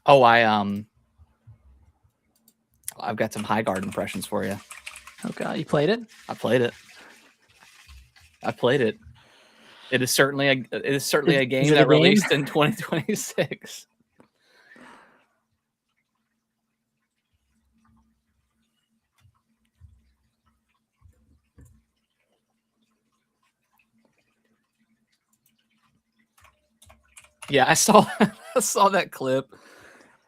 Oh, I've got some High Guard impressions for you. Oh god, you played it? I played it. It is certainly a game that released in 2026. Yeah, I saw that clip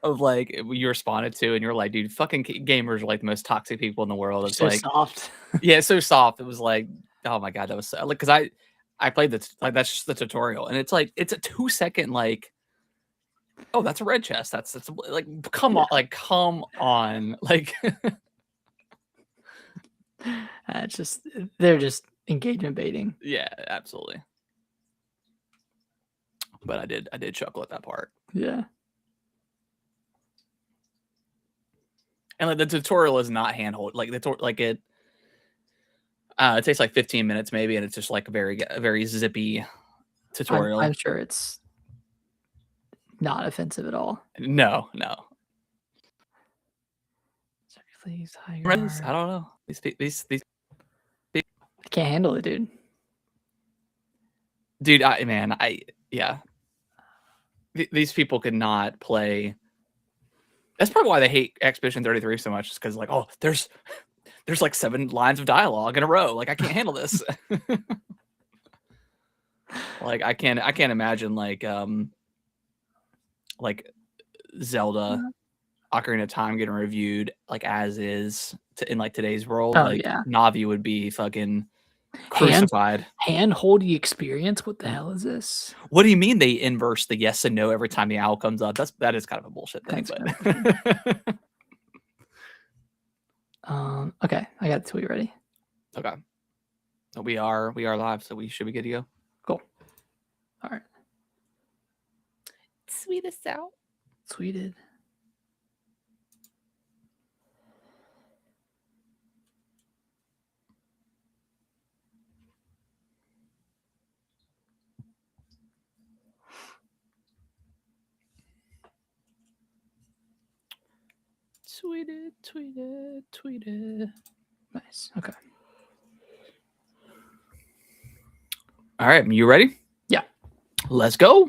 of like you responded to, and you're like, dude, fucking gamers are like the most toxic people in the world. It's so like soft. Yeah, it's so soft. It was like, oh my god, that was so, like, because I played that's just the tutorial, and it's like it's a 2-second like, oh, that's a red chest. That's like, come on, like, come on, like. It's just they're just engagement baiting. Yeah, absolutely. But I did chuckle at that part. Yeah. And like the tutorial is not handhold, like it takes like 15 minutes maybe, and it's just like a very zippy tutorial. I'm sure it's not offensive at all. No. Please, I don't know. These I can't handle it, dude. Dude, yeah. These people could not play. That's probably why they hate Expedition 33 so much, is because like, oh, there's like 7 lines of dialogue in a row. Like, I can't handle this. Like, I can't imagine like Zelda Ocarina of Time getting reviewed like as is in like today's world. Oh, like yeah. Navi would be fucking crucified. Hand-holdy experience? What the hell is this? What do you mean they inverse the yes and no every time the owl comes up? That is kind of a bullshit thing. But... Okay, I got the tweet ready. Okay. We are live, so we should be good to go. Cool. All right. Tweet us out. Tweeted. Tweeted. Nice. Okay. All right, you ready? Yeah. Let's go.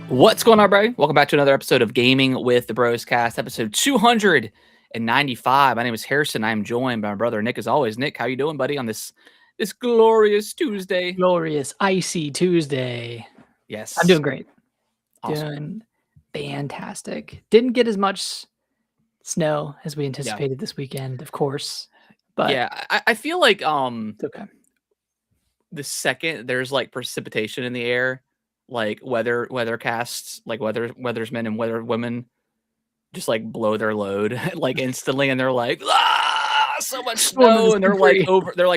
What's going on, everybody? Welcome back to another episode of Gaming with the Bros Cast, episode 295. My name is Harrison. I am joined by my brother Nick, as always. Nick, how you doing, buddy, on this glorious Tuesday? Glorious, icy Tuesday. Yes. I'm doing great. Awesome. Doing fantastic. Didn't get as much snow as we anticipated this weekend, of course. But yeah, I feel like it's okay. The second there's like precipitation in the air, like weathercasts, like weathersmen and weather women just like blow their load like instantly, and they're like, so much snow, and they're like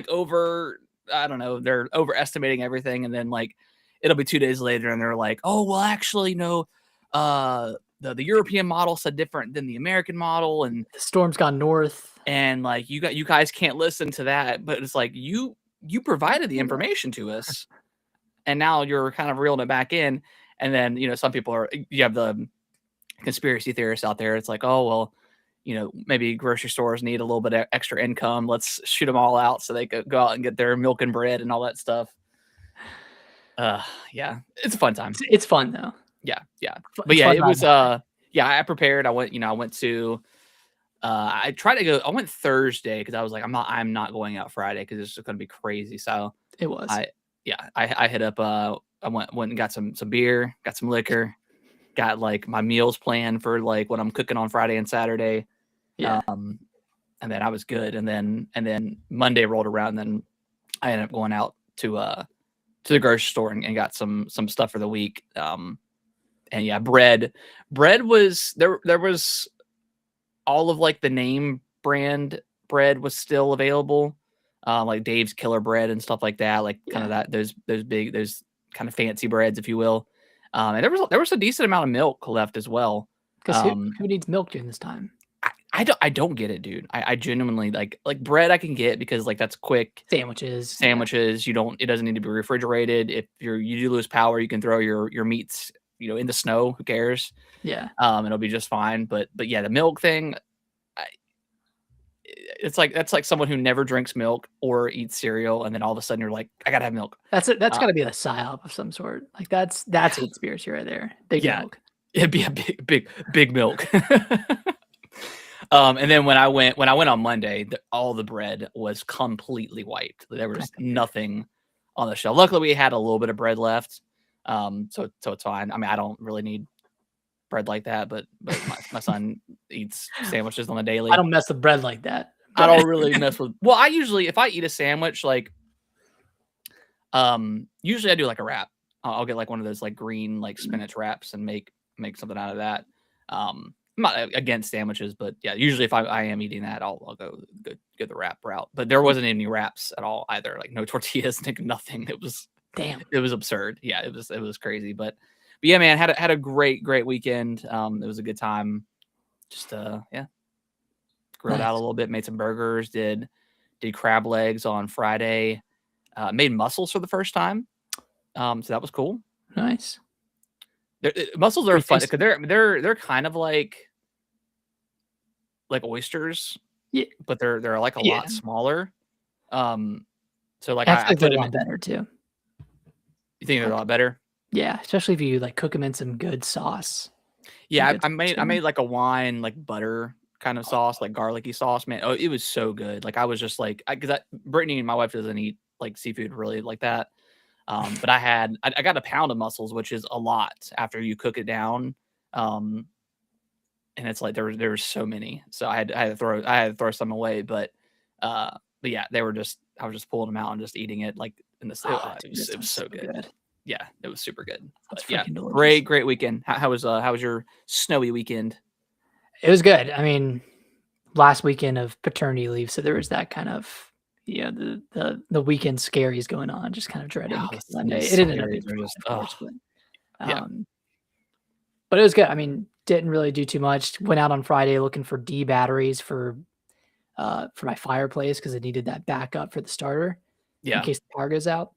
over I don't know, they're overestimating everything, and then like it'll be 2 days later and they're like, oh well, actually no, the European model said different than the American model, and the storm's gone north, and like you guys can't listen to that, but it's like you provided the information to us. And now you're kind of reeling it back in. And then, some people you have the conspiracy theorists out there. It's like, oh, well, maybe grocery stores need a little bit of extra income. Let's shoot them all out so they could go out and get their milk and bread and all that stuff. Yeah, it's a fun time. It's fun though. Yeah. But yeah, it was, I prepared. I went to, I tried to go, I went Thursday because I was like, I'm not going out Friday because it's just going to be crazy. So it was, I hit up, I went and got some beer, got some liquor, got like my meals planned for like what I'm cooking on Friday and Saturday. Yeah. And then I was good. And then Monday rolled around, and then I ended up going out to the grocery store and got some stuff for the week. And yeah, bread was there was all of like the name brand bread was still available. Like Dave's Killer Bread and stuff like that, like kind of those kind of fancy breads, if you will. And there was a decent amount of milk left as well. Because who needs milk during this time? I don't get it, dude. I genuinely like bread I can get because like that's quick. Sandwiches. You don't, it doesn't need to be refrigerated. If you do lose power, you can throw your meats, in the snow. Who cares? Yeah. It'll be just fine. But yeah, the milk thing, it's like that's like someone who never drinks milk or eats cereal, and then all of a sudden you're like, I gotta have milk. That's it. That's got to be a psyop of some sort. Like that's a conspiracy right there. Big milk. It'd be a big milk. And then when I went on Monday, all the bread was completely wiped. There was nothing on the shelf. Luckily, we had a little bit of bread left, so it's fine. I mean, I don't really need bread like that, but my son eats sandwiches on the daily. I don't mess with bread like that. I don't really mess with. Well, I usually, if I eat a sandwich, like, usually I do like a wrap. I'll get like one of those like green like spinach wraps and make something out of that. I'm not against sandwiches, but yeah, usually if I am eating that, I'll go the wrap route. But there wasn't any wraps at all either. Like no tortillas, nothing. It was absurd. Yeah, it was crazy. But yeah, man, had a great weekend. It was a good time. Just grilled out a little bit, made some burgers, did crab legs on Friday, made mussels for the first time. So that was cool. Nice. Mussels are fun because they're kind of like oysters, but they're like a lot smaller. So like I think they're a lot better too. You think they're a lot better? Yeah, especially if you like cook them in some good sauce. Yeah, I made like a wine like butter kind of sauce, like garlicky sauce, man. Oh, it was so good. Like I was just like, because Brittany and my wife doesn't eat like seafood really like that. But I got a pound of mussels, which is a lot after you cook it down. And it's like there so many, so I had to throw some away. But yeah, I was just pulling them out and just eating it like in the. It was so good. Yeah, it was super good. But yeah, great weekend. How was your snowy weekend? It was good. I mean, last weekend of paternity leave, so there was that kind of the weekend scaries going on, just kind of dreading Sunday. It ended up being just, of course, but it was good. I mean, didn't really do too much. Went out on Friday looking for D batteries for my fireplace because I needed that backup for the starter in case the power goes out.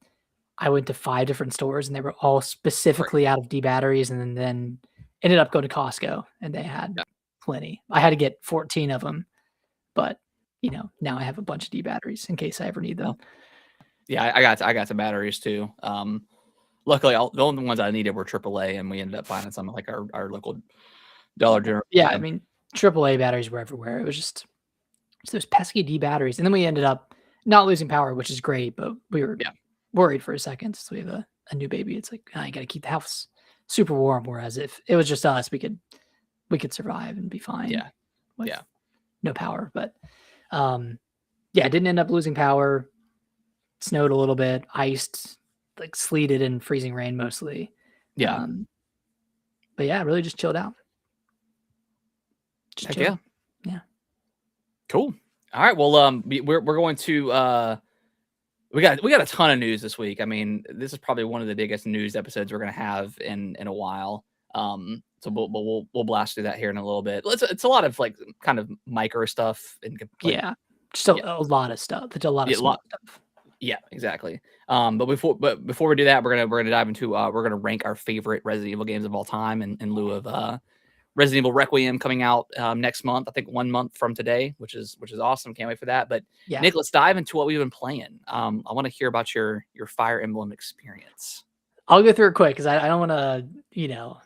I went to 5 different stores and they were all specifically out of D batteries, and then ended up going to Costco and they had plenty. I had to get 14 of them, but now I have a bunch of D batteries in case I ever need them. Yeah, I got some batteries too. Luckily, the only ones I needed were AAA, and we ended up finding some like our local Dollar General. Yeah, I mean AAA batteries were everywhere. It was just those pesky D batteries, and then we ended up not losing power, which is great, but we were worried for a second. So we have a new baby. It's like I got to keep the house super warm. Whereas if it was just us, we could survive and be fine. With no power, but didn't end up losing power. Snowed a little bit, iced, like sleeted and freezing rain mostly. But yeah, really just chilled out. Yeah. Cool. All right. Well, we're going to we got a ton of news this week. I mean, this is probably one of the biggest news episodes we're gonna have in a while. So we'll blast through that here in a little bit. It's a lot of like kind of micro stuff and just a lot of stuff. It's a lot of stuff. Yeah, exactly. But before we do that, we're gonna dive into we're gonna rank our favorite Resident Evil games of all time in lieu of Resident Evil Requiem coming out next month. I think 1 month from today, which is awesome. Can't wait for that. But Nick, let's dive into what we've been playing. I want to hear about your Fire Emblem experience. I'll go through it quick because I don't want to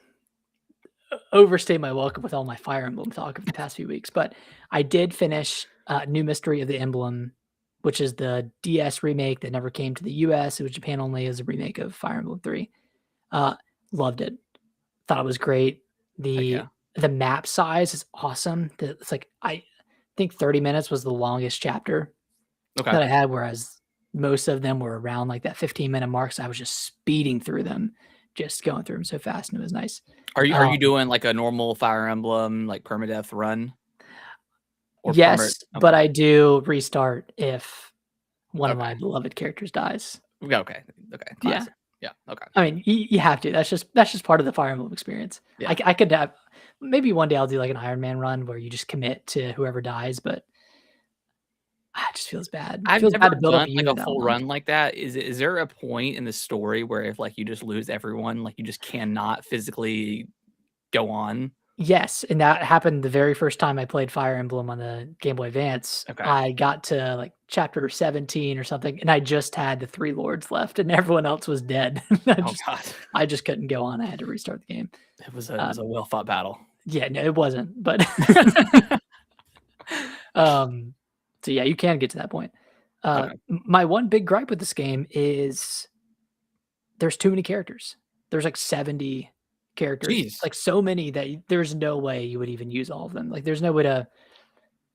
overstay my welcome with all my Fire Emblem talk of the past few weeks. But I did finish New Mystery of the Emblem, which is the DS remake that never came to the US. It was Japan only as a remake of Fire Emblem 3. Loved it. Thought it was great. The map size is awesome. It's like, I think 30 minutes was the longest chapter that I had, whereas most of them were around like that 15-minute mark. So I was just speeding through them, just going through them so fast, and it was nice. Are you doing like a normal Fire Emblem, like permadeath run? Yes, but I do restart if one of my beloved characters dies. Okay. Classic. Yeah. Okay. I mean, you have to. That's just part of the Fire Emblem experience. Yeah. I could have maybe one day I'll do like an Iron Man run where you just commit to whoever dies, but it just feels bad. It I've feels bad never to build up done a like unit a that full long. run like that. Is there a point in the story where if like you just lose everyone, like you just cannot physically go on? Yes, and that happened the very first time I played Fire Emblem on the Game Boy Advance. Okay. I got to like chapter 17 or something, and I just had the 3 lords left, and everyone else was dead. Oh god. I just couldn't go on. I had to restart the game. It was a well fought battle. Yeah, no, it wasn't, but um, so yeah, you can get to that point. Okay. My one big gripe with this game is there's too many characters. There's like 70 characters, Jeez. like so many that there's no way you would even use all of them. Like there's no way to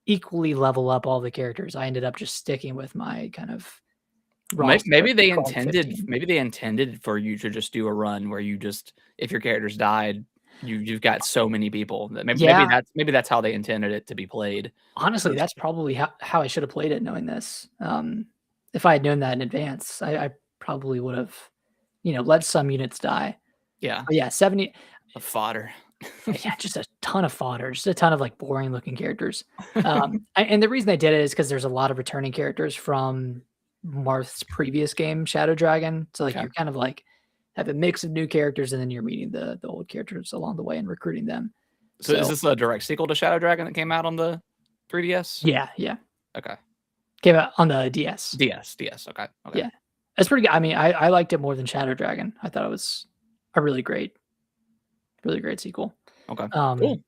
equally level up all the characters. I ended up just sticking with my kind of roster Maybe of they 12, intended 15. maybe they intended for you to just do a run where you just if your characters died, you've got so many people that Yeah, maybe that's how they intended it to be played. honestly, that's probably how I should have played it knowing this. If I had known that in advance, I probably would have, let some units die. Yeah, But yeah, 70, the fodder. yeah, just a ton of fodder, just a ton of like boring looking characters. And the reason I did it is because there's a lot of returning characters from Marth's previous game, Shadow Dragon. So like Okay. you're kind of like have a mix of new characters, and then you're meeting the old characters along the way and recruiting them. So is So this a direct sequel to Shadow Dragon that came out on the 3DS? yeah, Okay. came out on the DS. DS. Okay. Okay. Yeah, it's pretty good. I mean, I liked it more than Shadow Dragon. I thought it was a really great sequel. Okay. Um, Cool.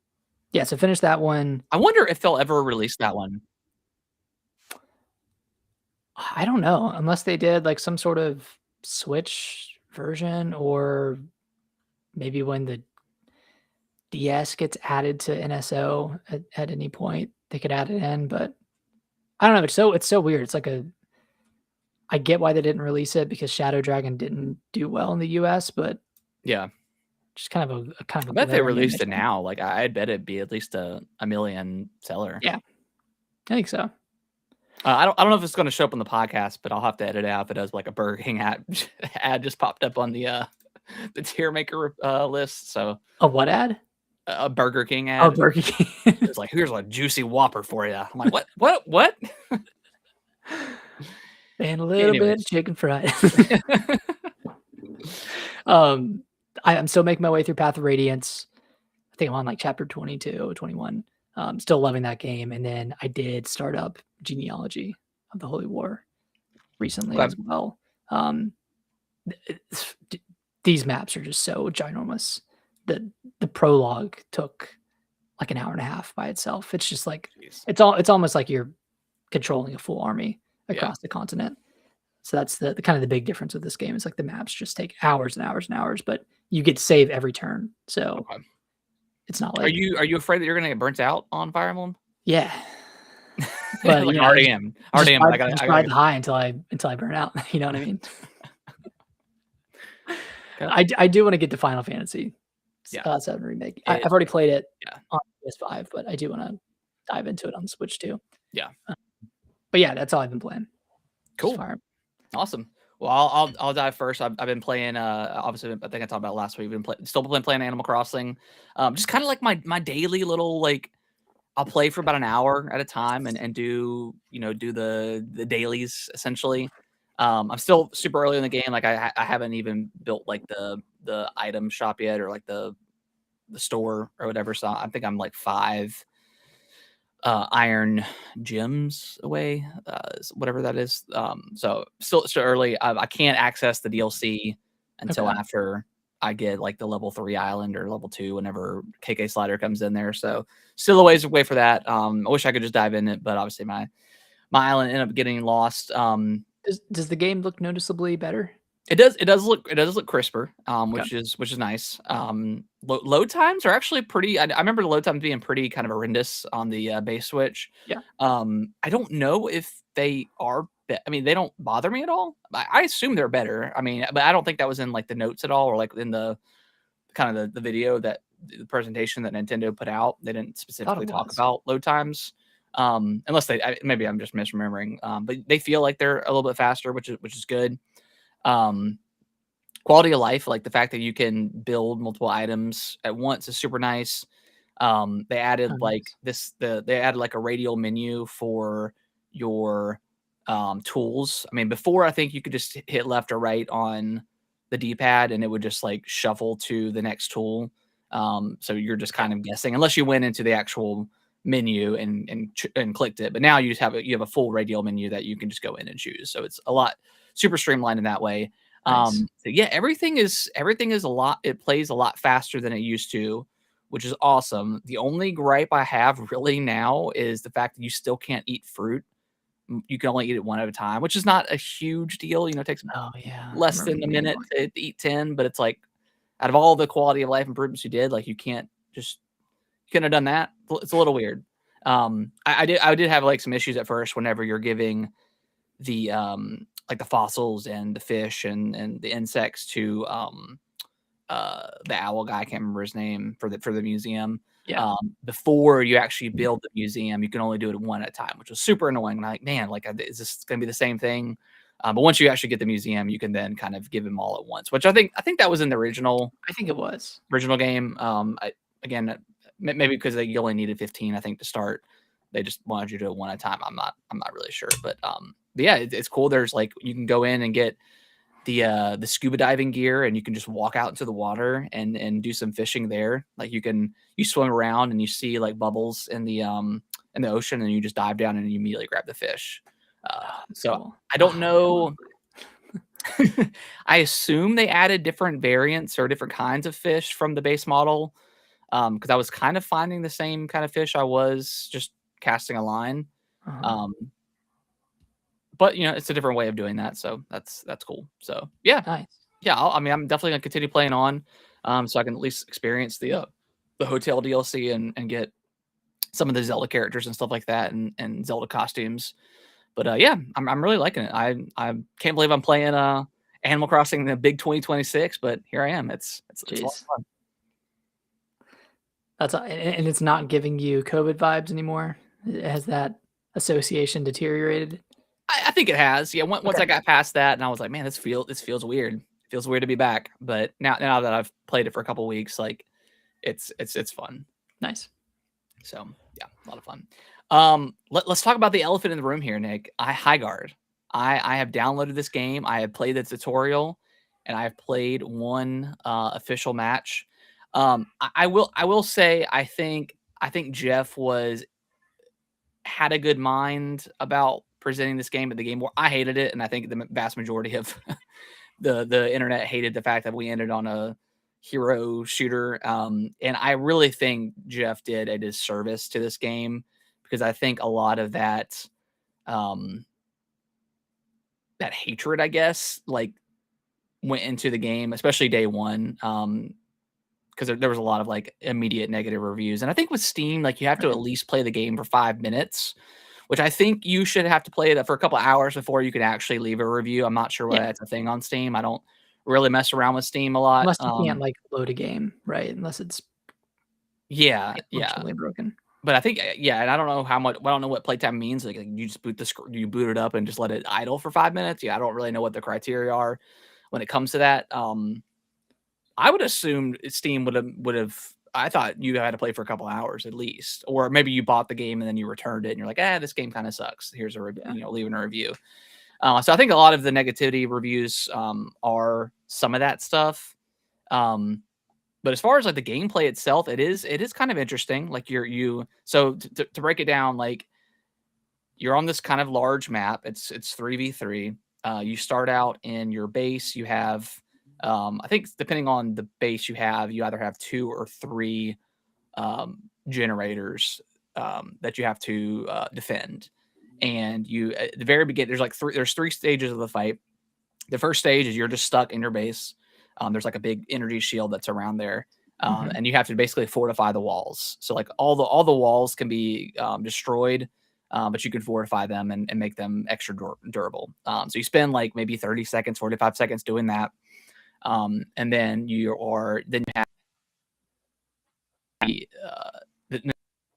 yeah, so finish that one. I wonder if they'll ever release that one. I don't know, unless they did like some sort of Switch version, or maybe when the DS gets added to NSO at any point, they could add it in. But I don't know. It's so weird. It's like I get why they didn't release it because Shadow Dragon didn't do well in the US, but Yeah. just kind of a kind I of a bet if they glaring released it omission. now, like I'd bet it'd be at least a million seller. Yeah, I think so. I don't know if it's going to show up on the podcast, but I'll have to edit it out if it does like a Burger King ad just popped up on the tier maker list. So A what ad? a Burger King Oh, ad. Burger King. It's like here's a juicy Whopper for you. I'm like what? And a little bit Anyways. of chicken fried. I'm still making my way through Path of Radiance. I think I'm on like chapter 22, 21. Still loving that game. And then I did start up Genealogy of the Holy War recently Okay. as well. These maps are just so ginormous. The prologue took like an hour and a half by itself. It's just like Jeez. it's almost like you're controlling a full army Yeah. across the continent. So that's the kind of the big difference with this game is like the maps just take hours and hours and hours, but you get to save every turn. So Okay. it's not Are like you afraid that you're going to get burnt out on Fire Emblem? yeah. But Like you I know, already just, am. Already am. ride, just ride the high until I burn out. You know what I mean? Okay. I do want to get to Final Fantasy Yeah. 7 remake. It- I've already played it Yeah. on PS5, but I do want to dive into it on the Switch too. Yeah. But yeah, that's all I've been playing. Just Cool. Fire. Awesome. Well, I'll dive first. I've been playing. Obviously, I think I talked about it last week. Still playing Animal Crossing. Just kind of like my daily little like. I'll play for about an hour at a time and do the dailies essentially. I'm still super early in the game. Like I haven't even built like the item shop yet or like the store or whatever. So I think I'm like 5 iron gems away, whatever that is. So still early. I can't access the DLC until Okay. after I get like the level 3 island or level 2 whenever KK Slider comes in there. So still a ways away for that. I wish I could just dive in it, but obviously my island ended up getting lost. Does the game look noticeably better? It does look crisper, which is nice. Load times are actually pretty. I remember the load times being pretty kind of horrendous on the base Switch. Yeah. I don't know if they are. I mean, they don't bother me at all. I assume they're better. I mean, but I don't think that was in like the notes at all, or like in the kind of the video that the presentation that Nintendo put out. They didn't specifically talk was. about load times. Unless maybe I'm just misremembering. But they feel like they're a little bit faster, which is good. quality of life, like the fact that you can build multiple items at once is super nice. They added like they added like a radial menu for your tools. I mean, before I think you could just hit left or right on the D-pad and it would just like shuffle to the next tool. So you're just kind of guessing unless you went into the actual menu and clicked it. But now you just have you have a full radial menu that you can just go in and choose. So it's a lot super streamlined in that way. Nice. So yeah, everything is a lot. It plays a lot faster than it used to, which is awesome. The only gripe I have really now is the fact that you still can't eat fruit. You can only eat it one at a time, which is not a huge deal. You know, it takes Oh yeah, I less remember than a you minute talking. to eat 10, but it's like out of all the quality of life improvements you did, like you can't just you couldn't have done that. It's a little weird. I did have like some issues at first whenever you're giving the like the fossils and the fish and the insects to the owl guy. I can't remember his name for the museum. Yeah. Before you actually build the museum, you can only do it one at a time, which was super annoying. And I'm like, man, like, is this going to be the same thing? But once you actually get the museum, you can then kind of give them all at once, which I think that was in the I think it was. original game. Again, maybe because you only needed 15, I think, to start. They just wanted you to do it one at a time. I'm not really sure, but yeah, it's cool. There's like you can go in and get the scuba diving gear, and you can just walk out into the water and do some fishing there. Like you swim around and you see like bubbles in the ocean, and you just dive down and you immediately grab the fish. So Cool. I don't Oh, know. I assume they added different variants or different kinds of fish from the base model, because I was kind of finding the same kind of fish I was just casting a line. uh-huh. Um, but you know, it's a different way of doing that, so that's cool. So yeah, Nice. yeah. I mean, I'm definitely gonna continue playing on, so I can at least experience the hotel DLC and get some of the Zelda characters and stuff like that, and Zelda costumes. But yeah, I'm really liking it. I can't believe I'm playing Animal Crossing in the big 2026, but here I am. It's a lot Jeez. of fun. And it's not giving you COVID vibes anymore? Has that association deteriorated? I think it has. Yeah, once Okay, I got past that, and I was like, man, this feels weird. It feels weird to be back. But now that I've played it for a couple weeks, like it's fun. nice. So yeah, a lot of fun. Let's talk about the elephant in the room here, Nick. Highguard. I have downloaded this game. I have played the tutorial, and I have played one official match. I will say I think Jeff had a good mind about presenting this game, but the game where I hated it, and I think the vast majority of the internet hated the fact that we ended on a hero shooter. And I really think Jeff did a disservice to this game because I think a lot of um, that hatred, I guess, like went into the game, especially day one. Because there was a lot of like immediate negative reviews. And I think with Steam, like you have to at Right. least play the game for 5 minutes, which I think you should have to play it for a couple hours before you can actually leave a review. I'm not sure why Yeah, that's a thing on Steam. I don't really mess around with Steam a lot. unless you can't, like, load a game, right? Unless it's, Yeah, like, yeah. functionally broken. But I think, yeah, and I don't know how much. I don't know what playtime means. Like you just you boot it up and just let it idle for 5 minutes. Yeah, I don't really know what the criteria are when it comes to that. I would assume Steam would have. I thought you had to play for a couple hours at least, or maybe you bought the game and then you returned it and you're like, this game kind of sucks. Here's Yeah, leaving a review. So I think a lot of the negativity reviews are some of that stuff. Um, but as far as like the gameplay itself, it is kind of interesting. Like so to break it down, like you're on this kind of large map. It's 3v3. You start out in your base. You have I think depending on the base you have, you either have 2 or 3 generators that you have to defend. And you at the very beginning, there's 3 stages of the fight. The first stage is you're just stuck in your base. There's like a big energy shield that's around there. mhm, And you have to basically fortify the walls. So like all the walls can be destroyed, but you can fortify them and make them extra durable. So you spend like maybe 30 seconds, 45 seconds doing that, and then you have the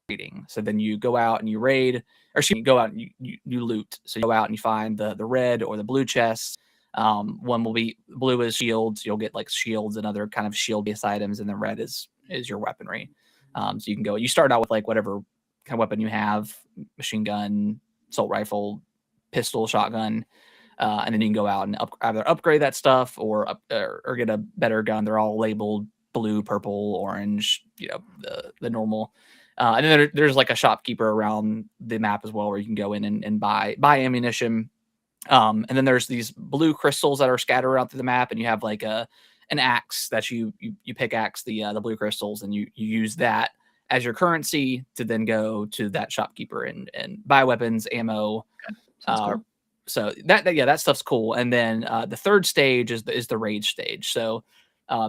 raiding. So then you go out and you raid, or excuse me, you go out and you loot. So you go out and you find the red or the blue chests. One will be blue is shields. You'll get like shields and other kind of shield based items, and then red is your weaponry. So you can go. You start out with like whatever kind of weapon you have: machine gun, assault rifle, pistol, shotgun, and then you can go out and either upgrade that stuff or get a better gun. They're all labeled blue, purple, orange. The normal. And then there's like a shopkeeper around the map as well, where you can go in and buy ammunition. And then there's these blue crystals that are scattered around through the map, and you have like an axe that you pickaxe the blue crystals, and you use that as your currency to then go to that shopkeeper and buy weapons, ammo. Cool. So that stuff's cool. And then the third stage is the raid stage. So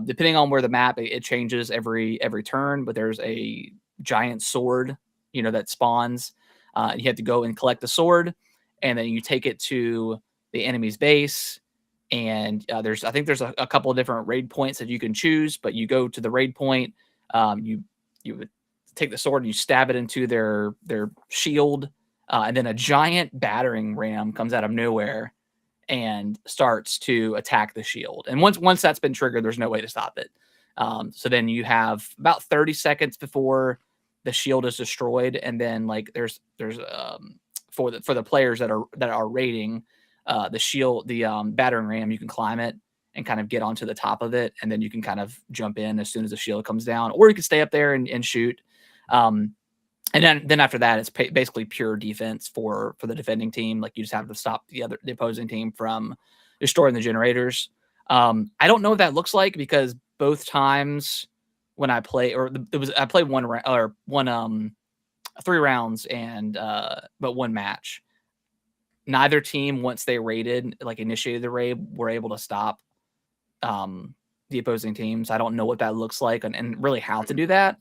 depending on where the map, it changes every turn, but there's a giant sword, that spawns. You have to go and collect the sword, and then you take it to the enemy's base. And I think there's a couple of different raid points that you can choose, but you go to the raid point, you would take the sword and you stab it into their shield, and then a giant battering ram comes out of nowhere and starts to attack the shield. And once that's been triggered, there's no way to stop it. So then you have about 30 seconds before the shield is destroyed, and then like there's for the players that are raiding the shield, the battering ram, you can climb it and kind of get onto the top of it, and then you can kind of jump in as soon as the shield comes down, or you can stay up there and shoot. And then after that, it's basically pure defense for the defending team. Like you just have to stop the opposing team from destroying the generators. I don't know what that looks like, because both times when I play, I played one 3 rounds and but one match. Neither team, once they raided, like initiated the raid, were able to stop the opposing teams. I don't know what that looks like and really how to do that.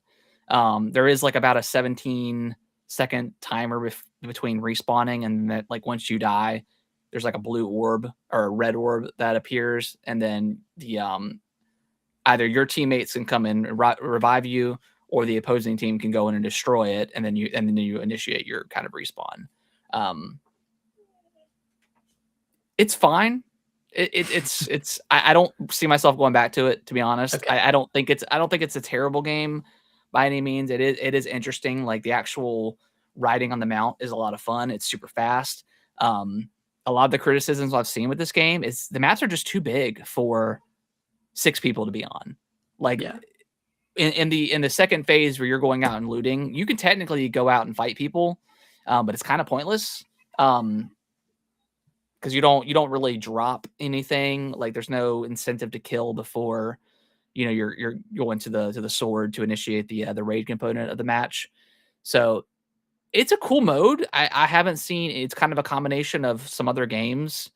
There is like about a 17-second timer between respawning, and that like once you die, there's like a blue orb or a red orb that appears, and then the either your teammates can come in and revive you, or the opposing team can go in and destroy it, and then you initiate your kind of respawn. It's fine. I don't see myself going back to it, to be honest. Okay. I don't think it's a terrible game by any means. It is interesting. Like the actual riding on the mount is a lot of fun. It's super fast. A lot of the criticisms I've seen with this game is the maps are just too big for 6 people to be on. Like in the second phase where you're going out and looting, you can technically go out and fight people, but it's kind of pointless. Because you don't really drop anything. Like there's no incentive to kill before you're going to the sword to initiate the raid component of the match. So it's a cool mode. I haven't seen, it's kind of a combination of some other games.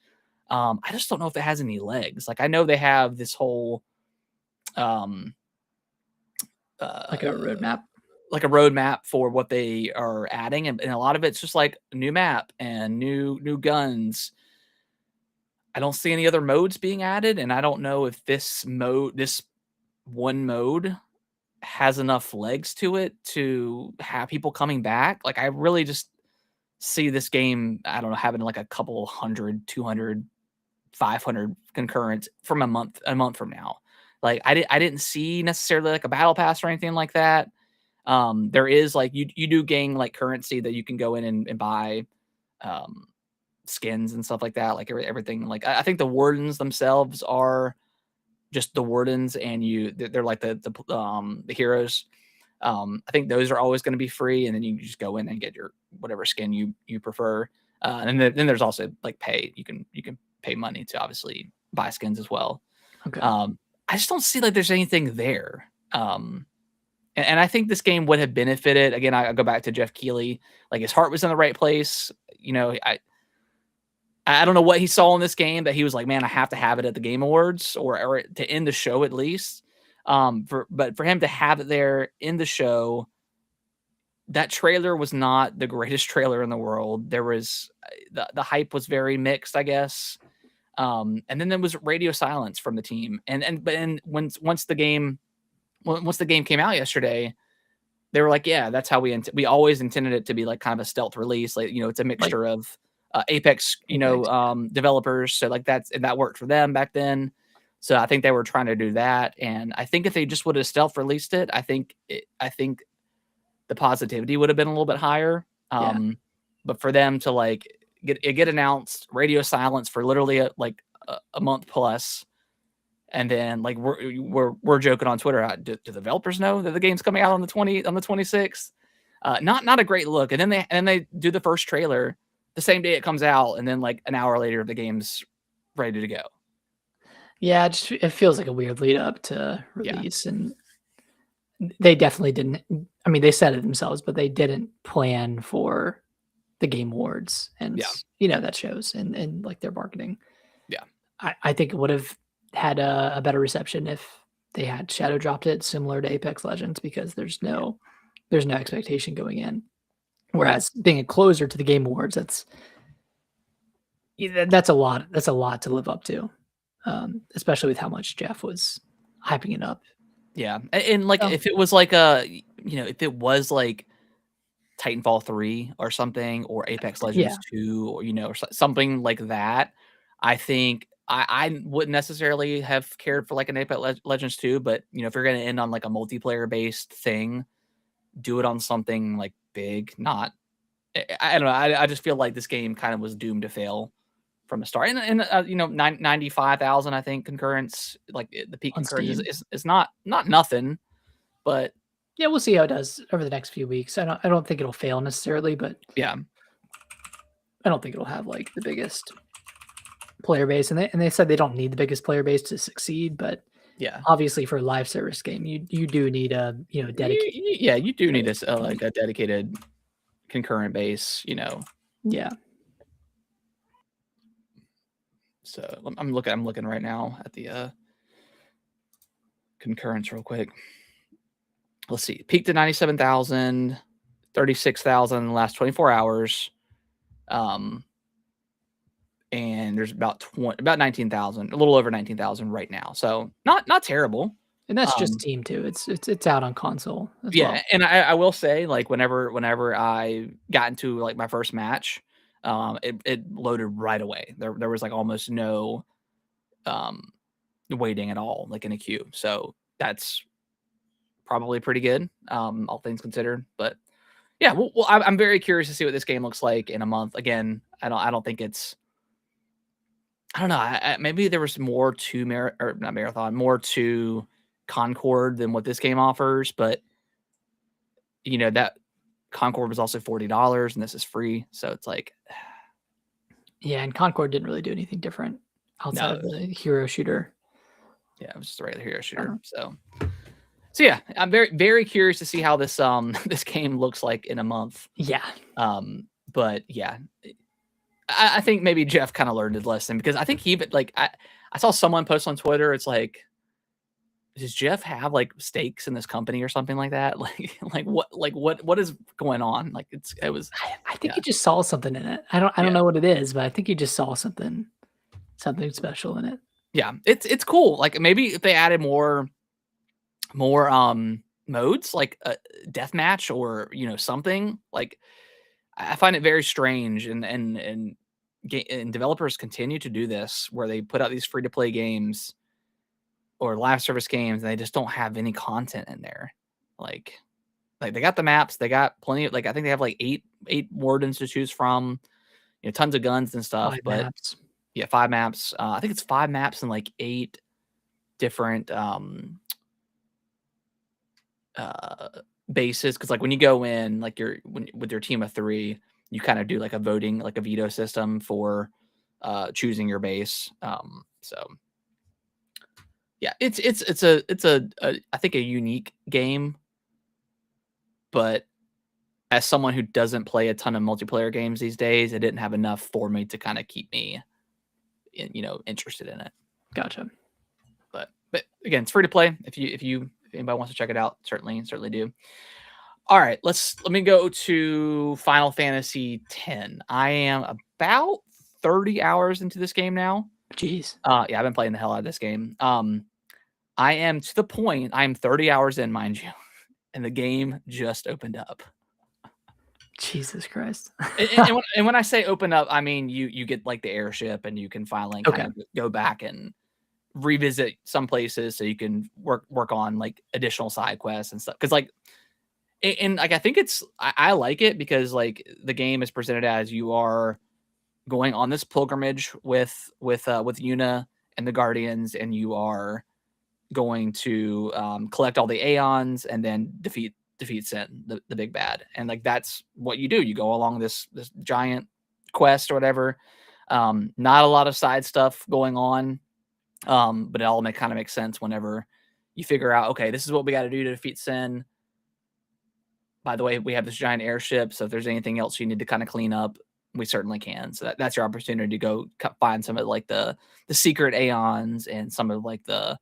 I just don't know if it has any legs. Like I know they have this whole like a roadmap for what they are adding, and a lot of it's just like new map and new guns. I don't see any other modes being added, and I don't know if this one mode has enough legs to it to have people coming back. Like I really just see this game, I don't know, having like a couple 100, 200, 500 concurrent from a month from now. Like I didn't see necessarily like a battle pass or anything like that. There is like you do gain like currency that you can go in and buy skins and stuff like that. Like everything. Like I think the wardens themselves are just the wardens, and they're like the heroes. I think those are always going to be free, and then you just go in and get your whatever skin you prefer. And then there's also like pay. You can pay money to obviously buy skins as well. Okay. I just don't see like there's anything there. And I think this game would have benefited. Again, I go back to Jeff Keighley. Like his heart was in the right place. I don't know what he saw in this game that he was like, man, I have to have it at the Game Awards or to end the show at least. But for him to have it there in the show, that trailer was not the greatest trailer in the world. There was the hype was very mixed, I guess. And then there was radio silence from the team. But once the game came out yesterday, they were like, yeah, that's how we always intended it to be, like kind of a stealth release. Like, it's a mixture of Apex, Apex. developers. So like that worked for them back then. So I think they were trying to do that. And I think if they just would have stealth released it, I think the positivity would have been a little bit higher. Yeah. But for them to like get announced, radio silence for literally a month plus, and then like we're joking on Twitter. Do the developers know that the game's coming out on the 26th? Not a great look. And then they do the first trailer the same day it comes out, and then like an hour later the game's ready to go. Yeah, it feels like a weird lead up to release, and they definitely didn't. I mean, they said it themselves, but they didn't plan for the Game Awards, and that shows in like their marketing. Yeah, I think it would have had a better reception if they had shadow dropped it similar to Apex Legends, because there's no expectation going in. Whereas being a closer to the Game Awards, that's a lot. That's a lot to live up to, especially with how much Jeff was hyping it up. Yeah, and like if it was like if it was like Titanfall 3 or something, or Apex Legends 2, or or something like that, I think I wouldn't necessarily have cared for like an Apex Legends 2, but if you're gonna end on like a multiplayer based thing, do it on something like big. Not, I don't know. I just feel like this game kind of was doomed to fail from the start. And 95,000, I think, concurrence, like the peak concurrence is not nothing, but yeah, we'll see how it does over the next few weeks. I don't think it'll fail necessarily, but yeah, I don't think it'll have like the biggest player base. And they said they don't need the biggest player base to succeed, but yeah, obviously for a live service game, you do need a dedicated. You do need like a dedicated concurrent base, Yeah. So I'm looking right now at the concurrence real quick. Let's see. Peaked at 97,000, 36,000 in the last 24 hours. And there's about 19,000, a little over 19,000 right now. So not terrible. And that's just Steam too. It's out on console as well. And I will say, like, whenever I got into like my first match, it loaded right away. There was like almost no waiting at all, like in a queue. So that's probably pretty good, all things considered. But yeah, well, I'm very curious to see what this game looks like in a month. Again, I don't think it's. I don't know. Maybe there was more to not Marathon, more to Concord than what this game offers, but that Concord was also $40 and this is free, so it's like, yeah, and Concord didn't really do anything different outside of the hero shooter. Yeah, it was just a regular hero shooter. So yeah, I'm very, very curious to see how this this game looks like in a month. Yeah. But yeah, I think maybe Jeff kind of learned his lesson, because I think he even like I saw someone post on Twitter. It's like, does Jeff have like stakes in this company or something like that? What is going on? Like it was. I think he just saw something in it. I don't know what it is, but I think he just saw something special in it. Yeah, it's cool. Like maybe if they added more modes, like a deathmatch or something, like I find it very strange, and developers continue to do this where they put out these free to play games or live service games, and they just don't have any content in there. Like they got the maps, they got plenty of, like, I think they have like eight wardens to choose from, tons of guns and stuff. 5 but maps. Yeah, 5 maps. I think it's 5 maps and like 8 different bases, because like when you go in, like with your team of 3, you kind of do like a voting, like a veto system for choosing your base. So yeah, it's a I think a unique game, but as someone who doesn't play a ton of multiplayer games these days, it didn't have enough for me to kind of keep me interested in it. Gotcha. But again, it's free to play. If anybody wants to check it out, certainly do. All right, let me go to Final Fantasy X. I am about 30 hours into this game now. Jeez. Yeah, I've been playing the hell out of this game. I am to the point, I'm 30 hours in, mind you, and the game just opened up. Jesus Christ. And when I say open up, I mean you get like the airship, and you can finally kind Okay. of go back and revisit some places, so you can work on like additional side quests and stuff. Because like and like I think I like it because like the game is presented as you are going on this pilgrimage with Yuna and the Guardians, and you are going to collect all the Aeons and then defeat Sin, the big bad. And like that's what you do. You go along this giant quest or whatever. Not a lot of side stuff going on, but it all kind of makes sense whenever you figure out, okay, this is what we got to do to defeat Sin. By the way, we have this giant airship, so if there's anything else you need to kind of clean up, we certainly can. So that's your opportunity to go find some of like the secret Aeons and some of like the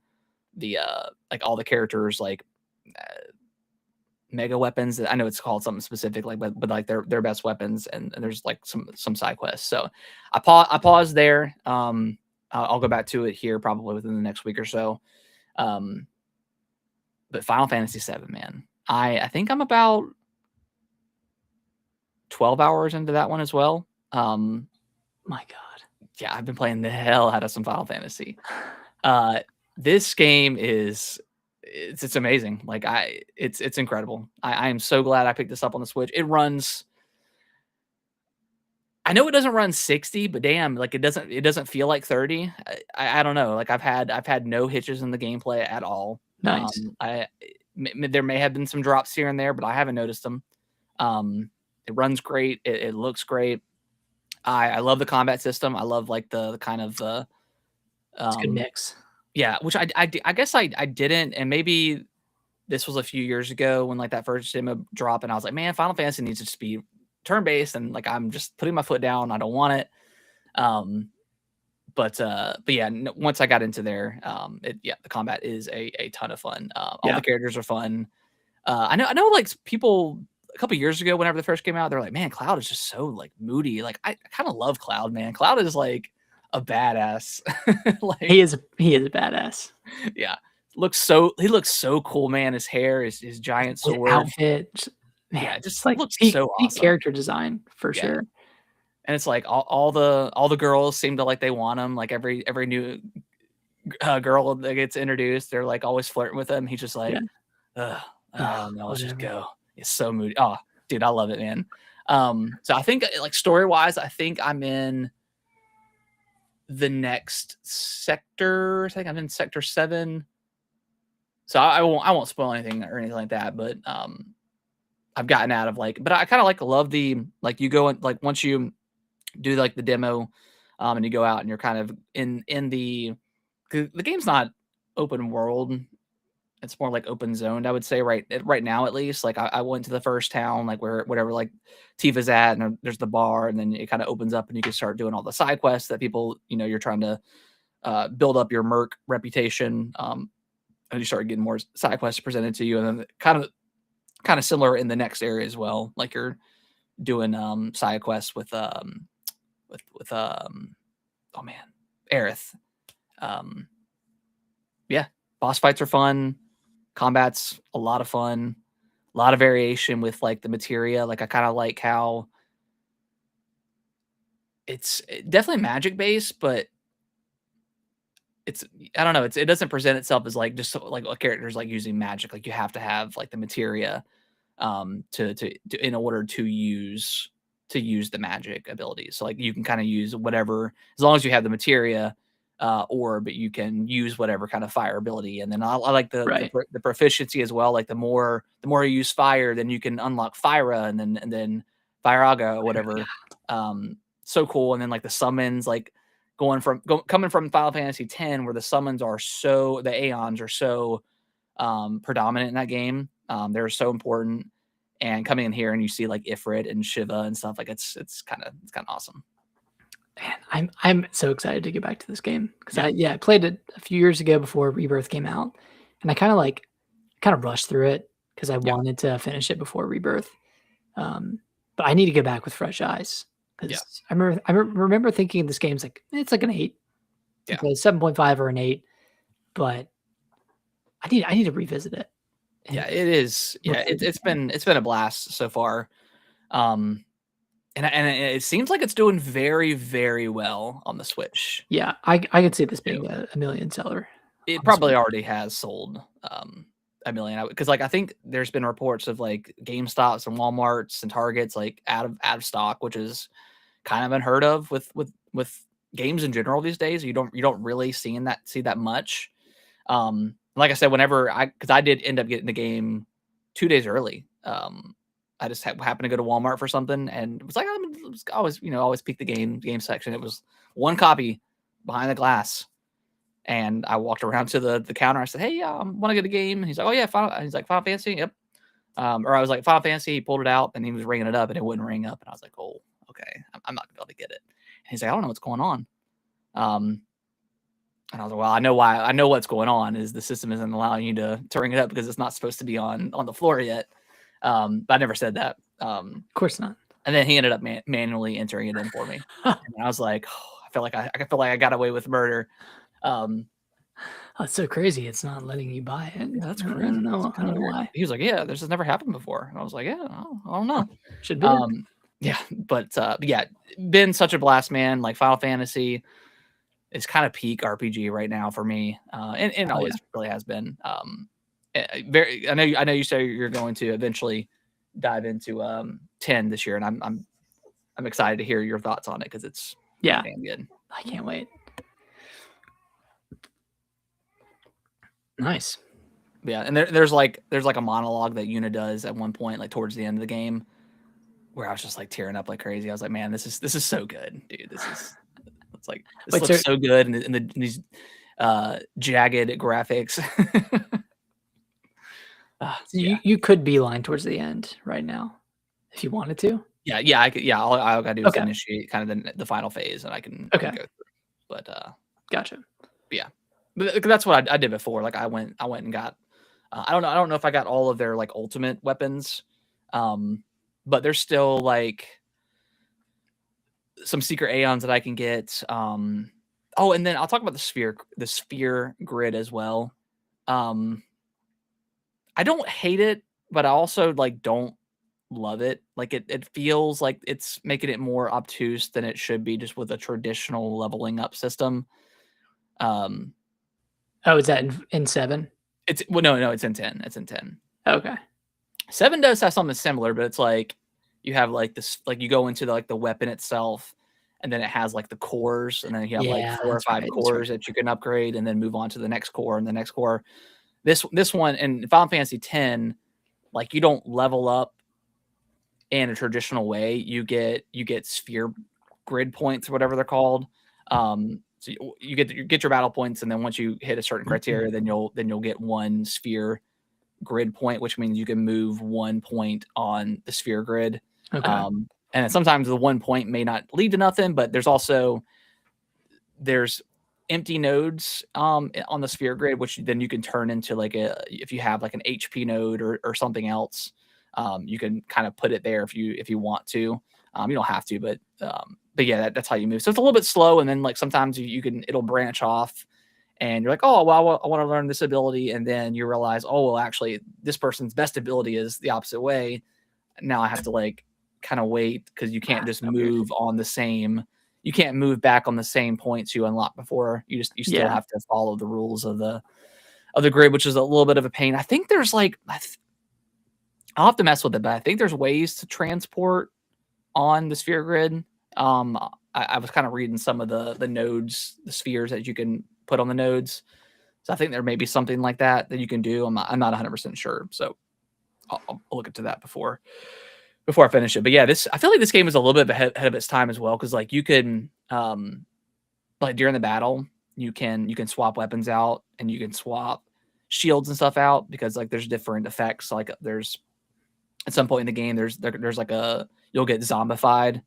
like all the characters like mega weapons. I know it's called something specific, like but like their best weapons, and there's like some side quests. So I paused there. I'll go back to it here probably within the next week or so. But Final Fantasy VII, man, I think I'm about 12 hours into that one as well. My God. Yeah, I've been playing the hell out of some Final Fantasy. This game is it's amazing. Like it's incredible. I am so glad I picked this up on the Switch. It runs. I know it doesn't run 60, but damn, like it doesn't feel like 30. I don't know. Like I've had no hitches in the gameplay at all. Nice. There may have been some drops here and there, but I haven't noticed them. It runs great. It looks great. I love the combat system. I love like the kind of the It's a good mix. yeah, which I guess I didn't, and maybe this was a few years ago when like that first demo dropped, and I was like, man, Final Fantasy needs to just be turn-based, and like I'm just putting my foot down. I don't want it. But yeah, once I got into there, the combat is a ton of fun. All the characters are fun. I know like people a couple years ago, whenever they first came out, they're like, man, Cloud is just so like moody. Like I kind of love Cloud, man. Cloud is like a badass. Like he is a badass. Yeah. He looks so cool, man. His hair, his giant sword, outfit. Man, yeah, just like looks peak, so awesome. Character design for sure. And it's like all the girls seem to like they want him. Like every new girl that gets introduced, they're like always flirting with him. He's just like, oh no, let's just go. It's so moody. Oh, dude, I love it, man. So I think like story wise, I think I'm in the next sector. I think I'm in sector 7. So I won't spoil anything or anything like that, but I've gotten out of like, but I kind of like love the like you go and like once you do like the demo, and you go out and you're kind of in the game's not open world. It's more like open zoned, I would say right now, at least. Like I went to the first town, like where whatever like Tifa's at, and there's the bar, and then it kind of opens up and you can start doing all the side quests that people, you're trying to build up your merc reputation. And you start getting more side quests presented to you, and then kind of similar in the next area as well. Like you're doing side quests with oh man, Aerith. Yeah, boss fights are fun. Combat's a lot of fun. A lot of variation with like the materia. Like I kind of like how it's definitely magic based, but I don't know. It doesn't present itself as like just like a character's like using magic. Like you have to have like the materia to in order to use the magic abilities. So like you can kind of use whatever as long as you have the materia but you can use whatever kind of fire ability. And then I like the proficiency as well. Like the more you use fire, then you can unlock Fyra and then Firaga or whatever. So cool. And then like the summons, like coming from Final Fantasy X, where the summons are the Aeons are so predominant in that game. They're so important. And coming in here and you see like Ifrit and Shiva and stuff, like it's kind of awesome. Man, I'm so excited to get back to this game because I played it a few years ago before Rebirth came out, and I kind of rushed through it because I wanted to finish it before Rebirth. But I need to get back with fresh eyes because I remember thinking this game's like it's like an 8, like a 7.5 or an 8, but I need to revisit it. Yeah, it is. Yeah, it's been a blast so far. Um, and it seems like it's doing very, very well on the Switch Yeah, I could see this too. being a million seller It on the probably Switch. already has sold, a million, because, like, I think there's been reports of, like, GameStops and Walmarts and Targets, like, out of stock, which is kind of unheard of with games in general these days. You don't really see that much. Like I said, whenever because I did end up getting the game 2 days early. I just happened to go to Walmart for something and was like, I'm just always, always peek the game section. It was one copy behind the glass. And I walked around to the counter. I said, "Hey, want to get a game?" And he's like, "Oh yeah, Final." He's like, "Final Fantasy, yep." Or I was like, "Final Fantasy." He pulled it out and he was ringing it up, and it wouldn't ring up. And I was like, "Oh, okay, I'm not gonna be able to get it." And he's like, "I don't know what's going on." Um, and I was like, "Well, I know why. I know what's going on is the system isn't allowing you to ring it up because it's not supposed to be on the floor yet." But I never said that. Of course not. And then he ended up manually entering it in for me, and I was like, oh, I feel like I got away with murder. Um, That's so crazy. It's not letting you buy it. Yeah, that's I crazy. don't That's know. I kinda don't know weird. why. He was like, "Yeah, this has never happened before." And I was like, "Yeah, I don't Huh. know." Should be. Yeah, but yeah, been such a blast, man. Like, Final Fantasy is kinda peak RPG right now for me, and Oh yeah. always really has been. Very I know you say you're going to eventually dive into, 10 this year, and I'm excited to hear your thoughts on it because it's pretty Yeah. damn good. I can't wait. Nice. Yeah, and there's a monologue that Yuna does at one point, like, towards the end of the game, where I was just, like, tearing up like crazy. I was like, "Man, this is so good, dude. It's like this Wait, so looks so good in these, jagged graphics." you Yeah. you could beeline towards the end right now if you wanted to? Yeah, I could yeah, all I gotta do is Okay. initiate kind of the final phase, and I can Okay. go through. But, Gotcha. yeah. But that's what I did before. Like, I went and got, I don't know if I got all of their, like, ultimate weapons, um, but there's still, like, some secret aeons that I can get. Oh, and then I'll talk about the sphere grid as well. Um, I don't hate it, but I also, like, don't love it. Like, it feels like it's making it more obtuse than it should be just with a traditional leveling up system. Um, Oh, is that in 7? no, it's in 10. It's in 10. Okay. 7 does have something similar, but it's like you have, like, this, like, you go into the weapon itself, and then it has, like, the cores, and then you have, like, Yeah, 4 or that's 5 right, that's right. cores that you can upgrade and then move on to the next core and the next core. This one in Final Fantasy X, like, you don't level up in a traditional way. You get sphere grid points or whatever they're called. So you get your battle points, and then once you hit a certain criteria, Mhm. then you'll get 1 sphere grid point, which means you can move 1 point on the sphere grid. Okay. And sometimes the 1 point may not lead to nothing, but there's empty nodes on the sphere grid, which then you can turn into, like, if you have, like, an HP node or something else, you can kind of put it there if you want to. You don't have to, but yeah, that's how you move. So it's a little bit slow, and then, like, sometimes it'll branch off, and you're like, oh well, I want to learn this ability, and then you realize, oh well, actually this person's best ability is the opposite way. Now I have to, like, kind of wait because you can't just So weird. move on the same. You can't move back on the same points you unlocked before. You still Yeah. have to follow the rules of the grid, which is a little bit of a pain. I think there's, like, I'll have to mess with it, but I think there's ways to transport on the sphere grid. Um, I was kind of reading some of the nodes, the spheres that you can put on the nodes. So I think there may be something like that you can do. I'm not 100% sure. So I'll look into that before I finish it. But yeah, I feel like this game is a little bit ahead of its time as well, because, like, you can, like, during the battle, you can swap weapons out, and you can swap shields and stuff out, because, like, there's different effects. Like, there's at some point in the game, there's like you'll get zombified,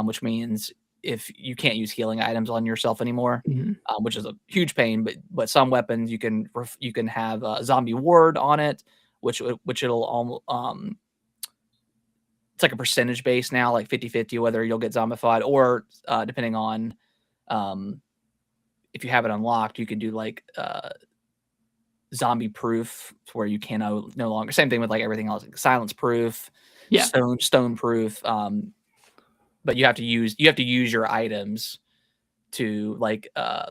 which means if you can't use healing items on yourself anymore, Mhm. which is a huge pain. But some weapons you can have a zombie ward on it, which it'll it's like a percentage base now, like 50-50, whether you'll get zombified, or depending on, um, if you have it unlocked, you can do, like, zombie proof, to where you can no longer. Same thing with, like, everything else, like silence proof. Yeah. stone proof. But you have to use your items to like I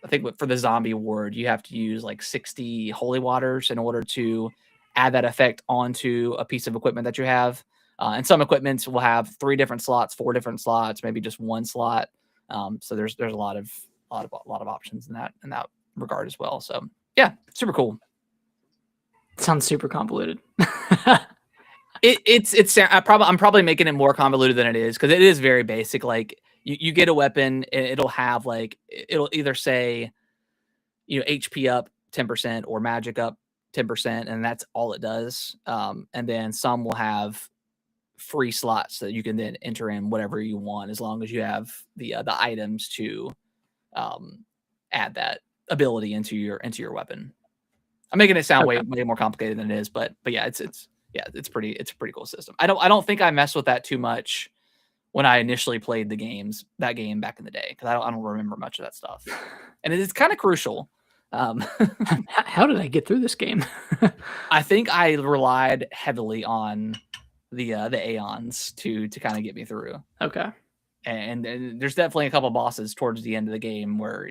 think for the zombie ward you have to use like 60 holy waters in order to add that effect onto a piece of equipment that you have. And some equipments will have 3 different slots, 4 different slots, maybe just 1 slot. So there's a lot of options in that regard as well. So yeah, super cool. Sounds super convoluted. I'm probably making it more convoluted than it is because it is very basic. Like you get a weapon, it'll have like it'll either say, HP up 10% or magic up 10%, and that's all it does. And then some will have free slots that you can then enter in whatever you want as long as you have the items to add that ability into your weapon. I'm making it sound way more complicated than it is, but yeah, it's a pretty cool system. I don't think I messed with that too much when I initially played that game back in the day, because I don't remember much of that stuff, and it is kind of crucial. How did I get through this game? I think I relied heavily on the Aeons to kind of get me through. Okay. And there's definitely a couple bosses towards the end of the game where,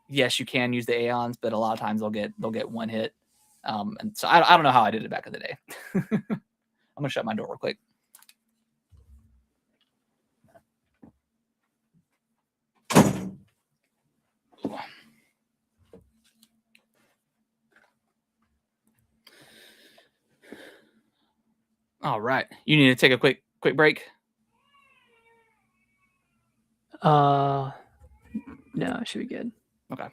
yes, you can use the Aeons, but a lot of times they'll get one hit. And so I don't know how I did it back in the day. I'm gonna shut my door real quick. All right, you need to take a quick break. No, it should be good. Okay.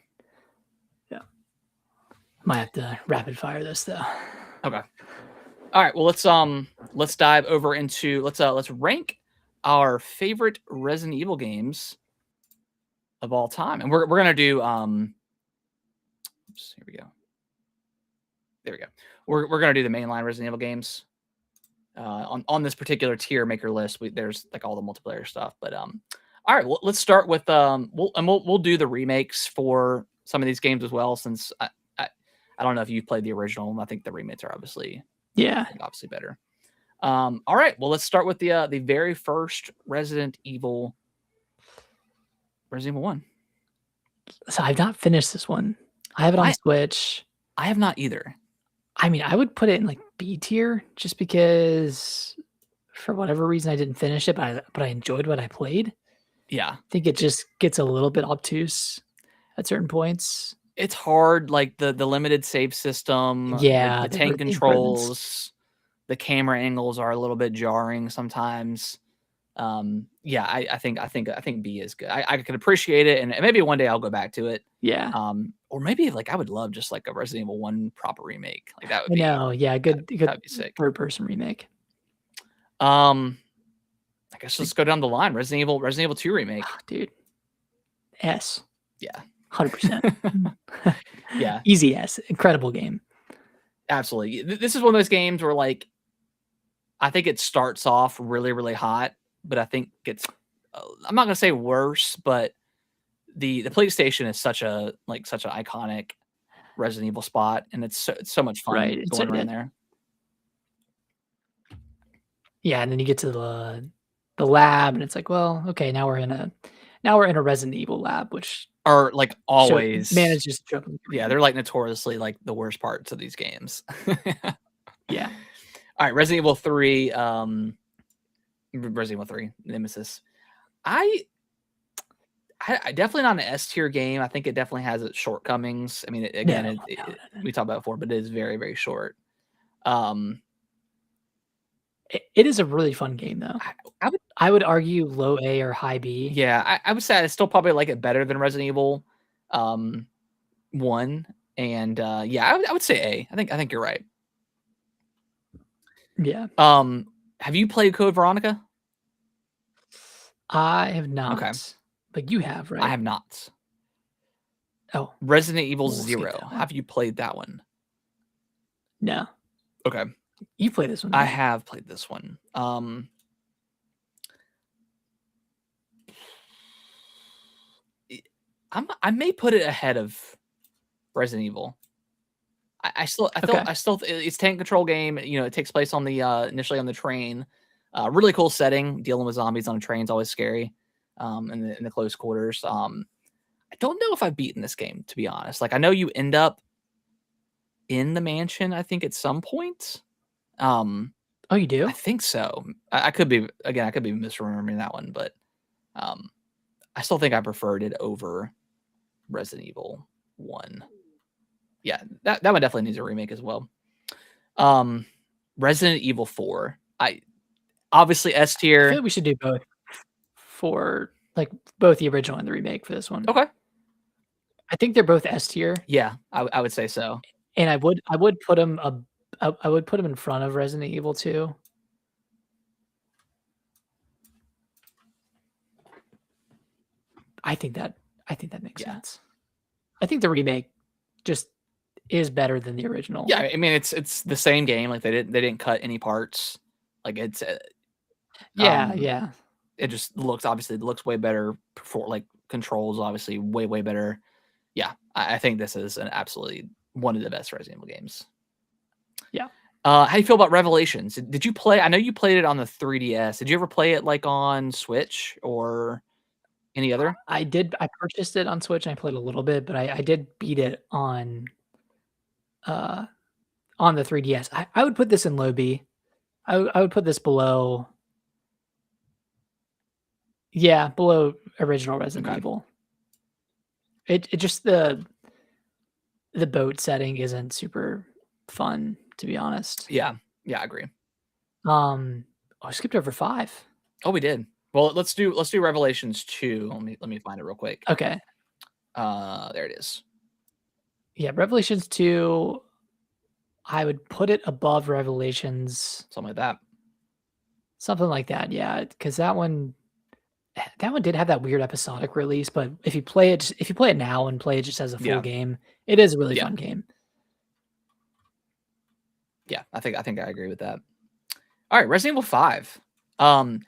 Yeah. Might have to rapid fire this though. Okay. All right. Well, let's dive over into let's rank our favorite Resident Evil games of all time, and we're gonna do Oops, here we go. There we go. We're gonna do the mainline Resident Evil games. On this particular tier maker list, there's like all the multiplayer stuff, but all right, well, let's start with we'll do the remakes for some of these games as well, since I don't know if you've played the original. I think the remakes are obviously better. All right, well, let's start with the very first Resident Evil 1. So I've not finished this one. I have it on Switch. I have not either. I mean, I would put it in like B tier just because for whatever reason I didn't finish it, but I enjoyed what I played. Yeah. I think it just gets a little bit obtuse at certain points. It's hard, like the limited save system, Yeah, the tank controls, the camera angles are a little bit jarring sometimes. Yeah, I think B is good. I could appreciate it, and maybe one day I'll go back to it. Yeah. Or maybe like I would love just like a Resident Evil 1 proper remake. Like that would be. Yeah, good That'd be sick. Third person remake. I guess let's go down the line. Resident Evil 2 remake. Oh, dude. S. Yeah. 100%. Yeah. Easy S. Incredible game. Absolutely. This is one of those games where like I think it starts off really, really hot, but I think it's I'm not gonna say worse, but the PlayStation is such an iconic Resident Evil spot, and it's so much fun going around there. Yeah, and then you get to the lab, and it's like, well, okay, now we're in a Resident Evil lab, which are like always manages to jump. Yeah, they're like notoriously like the worst parts of these games. Yeah. All right, Resident Evil 3, Resident Evil 3, Nemesis. I definitely not an S tier game. I think it definitely has its shortcomings. I mean, again, we talked about it before, but it is very, very short. It is a really fun game, though. I would argue low A or high B. Yeah, I would say I still probably like it better than Resident Evil 1. And yeah, I would say A. I think you're right. Yeah. Have you played Code Veronica? I have not. Okay. But you have, right? I have not. Oh. Resident Evil 0. Have you played that one? No. Okay. You played this one, right? I have played this one. I may put it ahead of Resident Evil. Okay. it's tank control game. You know, it takes place on the initially on the train. Really cool setting. Dealing with zombies on a train is always scary. In the close quarters. I don't know if I've beaten this game, to be honest. Like, I know you end up in the mansion, I think, at some point. Oh, you do? I think so. I could be misremembering that one, but I still think I preferred it over Resident Evil 1. Yeah, that one definitely needs a remake as well. Resident Evil 4. Obviously S I feel tier. like we should do both for like both the original and the remake for this one. Okay. I think they're both S tier, Yeah, I would say so. and I would put them I would put them in front of Resident Evil 2. I think that makes Yeah. sense. I think the remake just is better than the original. Yeah, I mean it's the same game. Like they didn't cut any parts. Like it's Yeah, um, yeah. it just looks way better. For like controls, obviously way better. Yeah, I think this is an absolutely one of the best Resident Evil games. Yeah. How do you feel about Revelations? Did you play? I know you played it on the 3DS. Did you ever play it like on Switch or any other? I purchased it on Switch and I played a little bit, but I did beat it uh on the 3DS. I would put this in low B. I would put this below, yeah, below original Resident Okay. Evil. It just the boat setting isn't super fun, to be honest. Yeah, I agree. I skipped over 5. Oh, we did. Well, let's do Revelations 2. Let me find it real quick. Okay. There it is. Yeah, Revelations 2, I would put it above Revelations. Something like that. Something like that, yeah, because that one did have that weird episodic release, but if you play it now and play it just as a full Yeah. game, it is a really Yeah. fun game. Yeah, I think I agree with that. All right, Resident Evil 5. I'm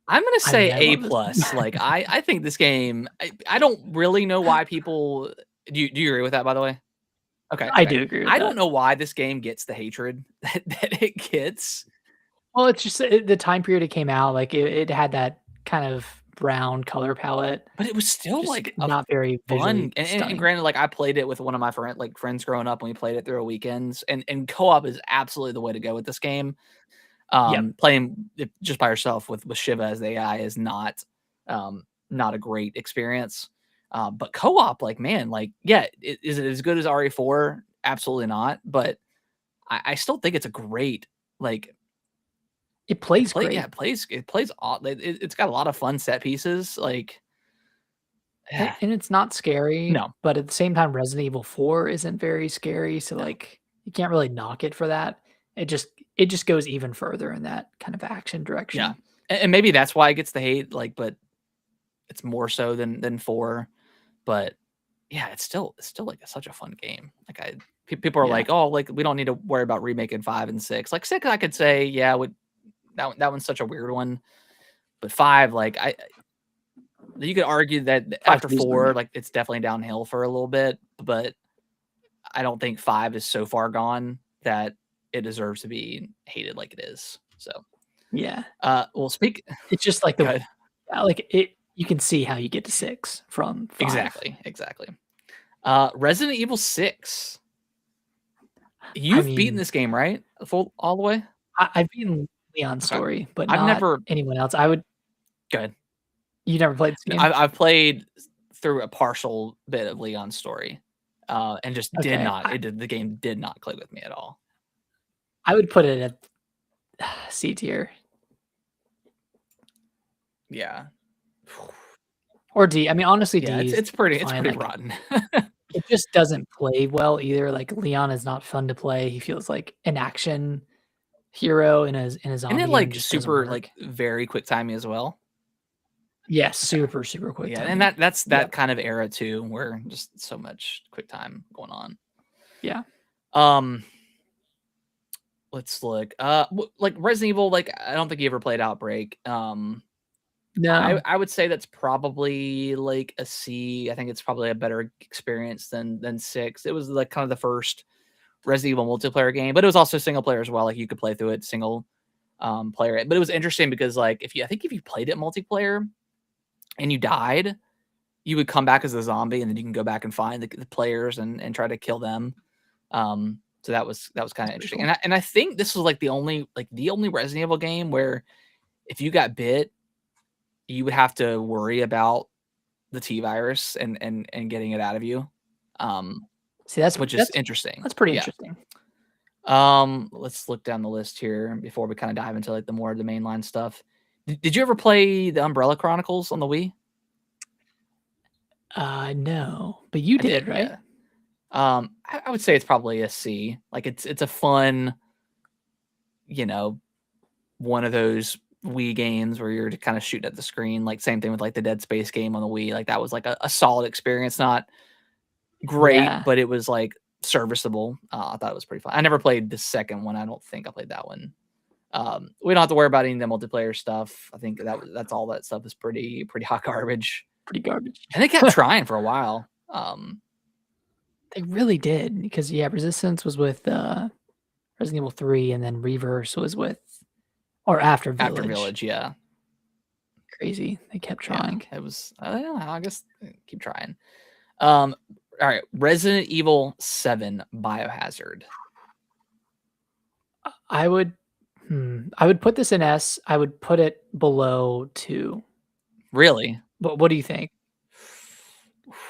gonna I mean, say I A love this. plus. Like I think this game. I don't really know why people. Do you agree with that? By the way. Okay. I do agree with I that. don't know why this game gets the hatred that it gets. Well, it's just the time period it came out, like, it had that kind of brown color palette, But it was still just like a not very fun. visually And stunning. granted, like I played it with one of my friends growing up, and we played it through weekends. And co-op is absolutely the way to go with this game. Yep. Playing it just by yourself with Shiva as the AI is not a great experience. But co-op, like man, like yeah, is it as good as RE4? Absolutely not. But I still think it's a great like It plays great. yeah, it plays it's got a lot of fun set pieces. Like And it's not scary, no, but at the same time, Resident Evil 4 isn't very scary, so, no. like, you can't really knock it for that. It just goes even further in that kind of action direction. Yeah. And maybe that's why it gets the hate, like, but it's more so than 4. But yeah, it's still like such a fun game. Like people are Yeah. like, oh, like we don't need to worry about remaking 5 and 6. Like 6, I could say, yeah, that one's such a weird one. But 5, like you could argue that after 4, like it's definitely downhill for a little bit, but I don't think 5 is so far gone that it deserves to be hated like it is. So Yeah. well, It's just like Go ahead. like it you can see how you get to 6 from 5. Exactly. Resident Evil 6. You've beaten this game, right? All the way? I've beaten Leon's story, but I've not never anyone else. Go ahead. You never played this game? I've played through a partial bit of Leon's story, and just did Okay, not. The game did not click with me at all. I would put it at C tier Yeah. or D. I mean, honestly, Yeah, D is it's pretty fine, like, rotten. it just doesn't play well either. Like, Leon is not fun to play. He feels like an action hero in a zombie And then game, like just doesn't super work. like very quick timing as well. Yeah, super quick Yeah, timing. and that's that Yep. kind of era too, where just so much quick time going on. Yeah. Let's look. Like Resident Evil, like I don't think you ever played Outbreak. No. I would say that's probably like a C. I think it's probably a better experience than 6. It was like kind of the first Resident Evil multiplayer game, but it was also single player as well. Like you could play through it single player. But it was interesting because like if you played it multiplayer and you died, you would come back as a zombie, and then you can go back and find the players and try to kill them. So that was kind of interesting. cool. And I think this was like the only Resident Evil game where if you got bit, you would have to worry about the T virus and getting it out of you. See, that's Which is interesting. That's pretty Yeah. interesting. Let's look down the list here before we kind of dive into like the mainline stuff. Did you ever play the Umbrella Chronicles on the Wii? No, but you did, right? Yeah. I would say it's probably a C. Like it's a fun, one of those Wii games where you're kind of shooting at the screen. Like same thing with like the Dead Space game on the Wii. Like that was like a solid experience. Not great, Yeah. but it was like serviceable. I thought it was pretty fun. I never played the second one. I don't think I played that one. We don't have to worry about any of the multiplayer stuff. I think that's all that stuff is pretty hot garbage. Pretty garbage. And they kept trying for a while. They really did, because Resistance was with Resident Evil 3, and then Reverse was with, or after Village. After Village, yeah. Crazy. They kept trying. Yeah, it was, I guess, keep trying. All right, Resident Evil 7 Biohazard. I would put this in S. I would put it below 2. Really? But what do you think?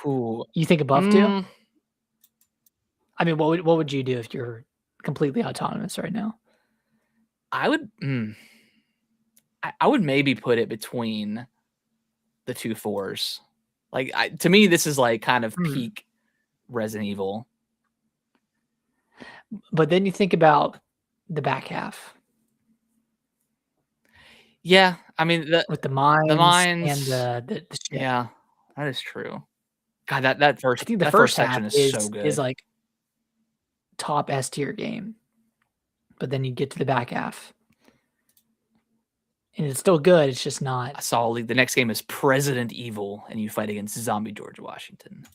Ooh. You think above 2? I mean, what would you do if you're completely autonomous right now? I would I would maybe put it between the 2 4s. Like to me, this is like kind of peak Resident Evil. But then you think about the back half. Yeah, I mean with the mines and the ship. Yeah, that is true. God, that first I think the first half section is so good. Is like top S tier game, but then you get to the back half, and it's still good. It's just not. I saw the next game is President Evil, and you fight against Zombie George Washington.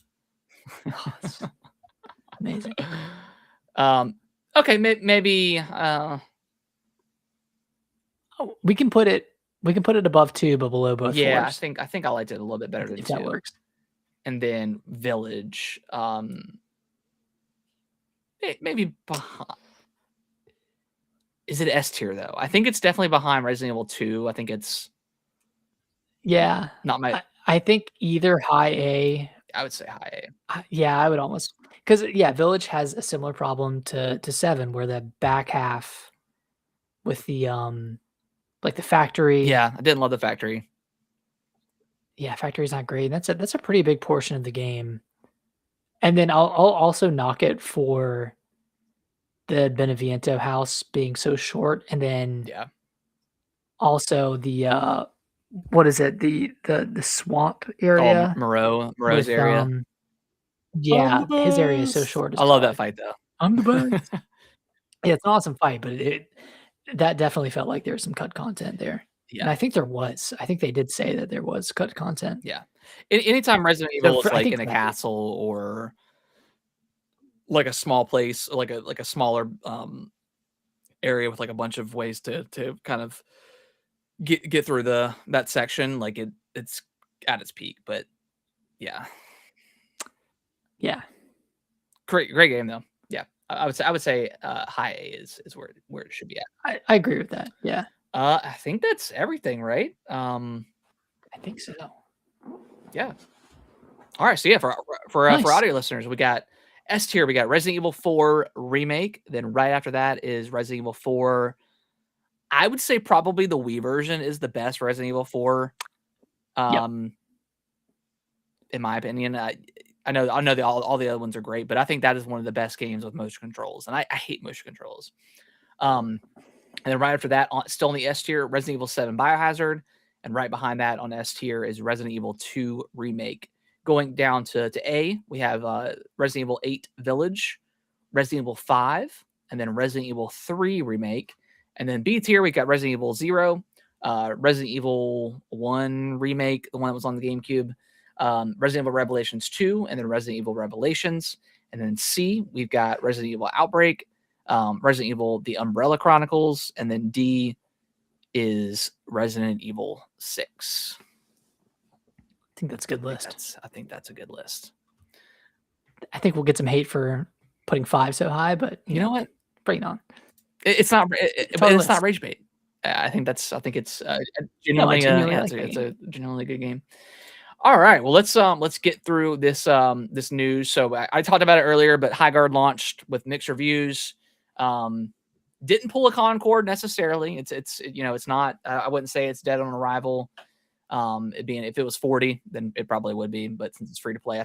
Amazing. Okay, maybe. We can put it above 2, but below both. Yeah, 4s. I think I liked it a little bit better than 2. If that works. And then Village, maybe behind. Is it S tier though? I think it's definitely behind Resident Evil 2. I think it's. Yeah. Not my. I think either high A. I would say high A. Yeah, I would almost, because Village has a similar problem to 7, where the back half with the like the factory. Yeah, I didn't love the factory. Yeah, factory's not great. That's a pretty big portion of the game. And then I'll also knock it for the Beneviento house being so short, and then also the what is it? The swamp area. Moreau's area. Yeah, his area is so short. I love that fight though. I'm the best. Yeah, it's an awesome fight, but that definitely felt like there was some cut content there. Yeah, and I think there was. I think they did say that there was cut content. Yeah, anytime Resident Evil is like in a castle or like a small place, like a smaller area with like a bunch of ways to kind of get through that section, like it's at its peak. But yeah, great game though. Yeah, I would say high A is where it should be at. I agree with that. Yeah. I think that's everything, right? I think so. Yeah. All right. So yeah, for audio listeners, we got S tier. We got Resident Evil 4 remake. Then right after that is Resident Evil 4. I would say probably the Wii version is the best Resident Evil 4. In my opinion, I know all the other ones are great, but I think that is one of the best games with motion controls, and I hate motion controls. And then right after that, still in the S tier, Resident Evil 7 Biohazard. And right behind that on S tier is Resident Evil 2 Remake. Going down to A, we have Resident Evil 8 Village, Resident Evil 5, and then Resident Evil 3 Remake. And then B tier, we got Resident Evil 0, Resident Evil 1 remake, the one that was on the GameCube, Resident Evil Revelations 2, and then Resident Evil Revelations. And then C, we've got Resident Evil Outbreak, Resident Evil The Umbrella Chronicles, and then D is Resident Evil 6. I think that's a good list. I think that's a good list. I think we'll get some hate for putting 5 so high, but you know what? Bring it on. It's not rage bait. I think it's genuinely it's a genuinely good game. All right, well let's get through this this news. So I talked about it earlier, but Highguard launched with mixed reviews. Didn't pull a Concord necessarily. It's not. I wouldn't say it's dead on arrival. If it was 40, then it probably would be. But since it's free to play, I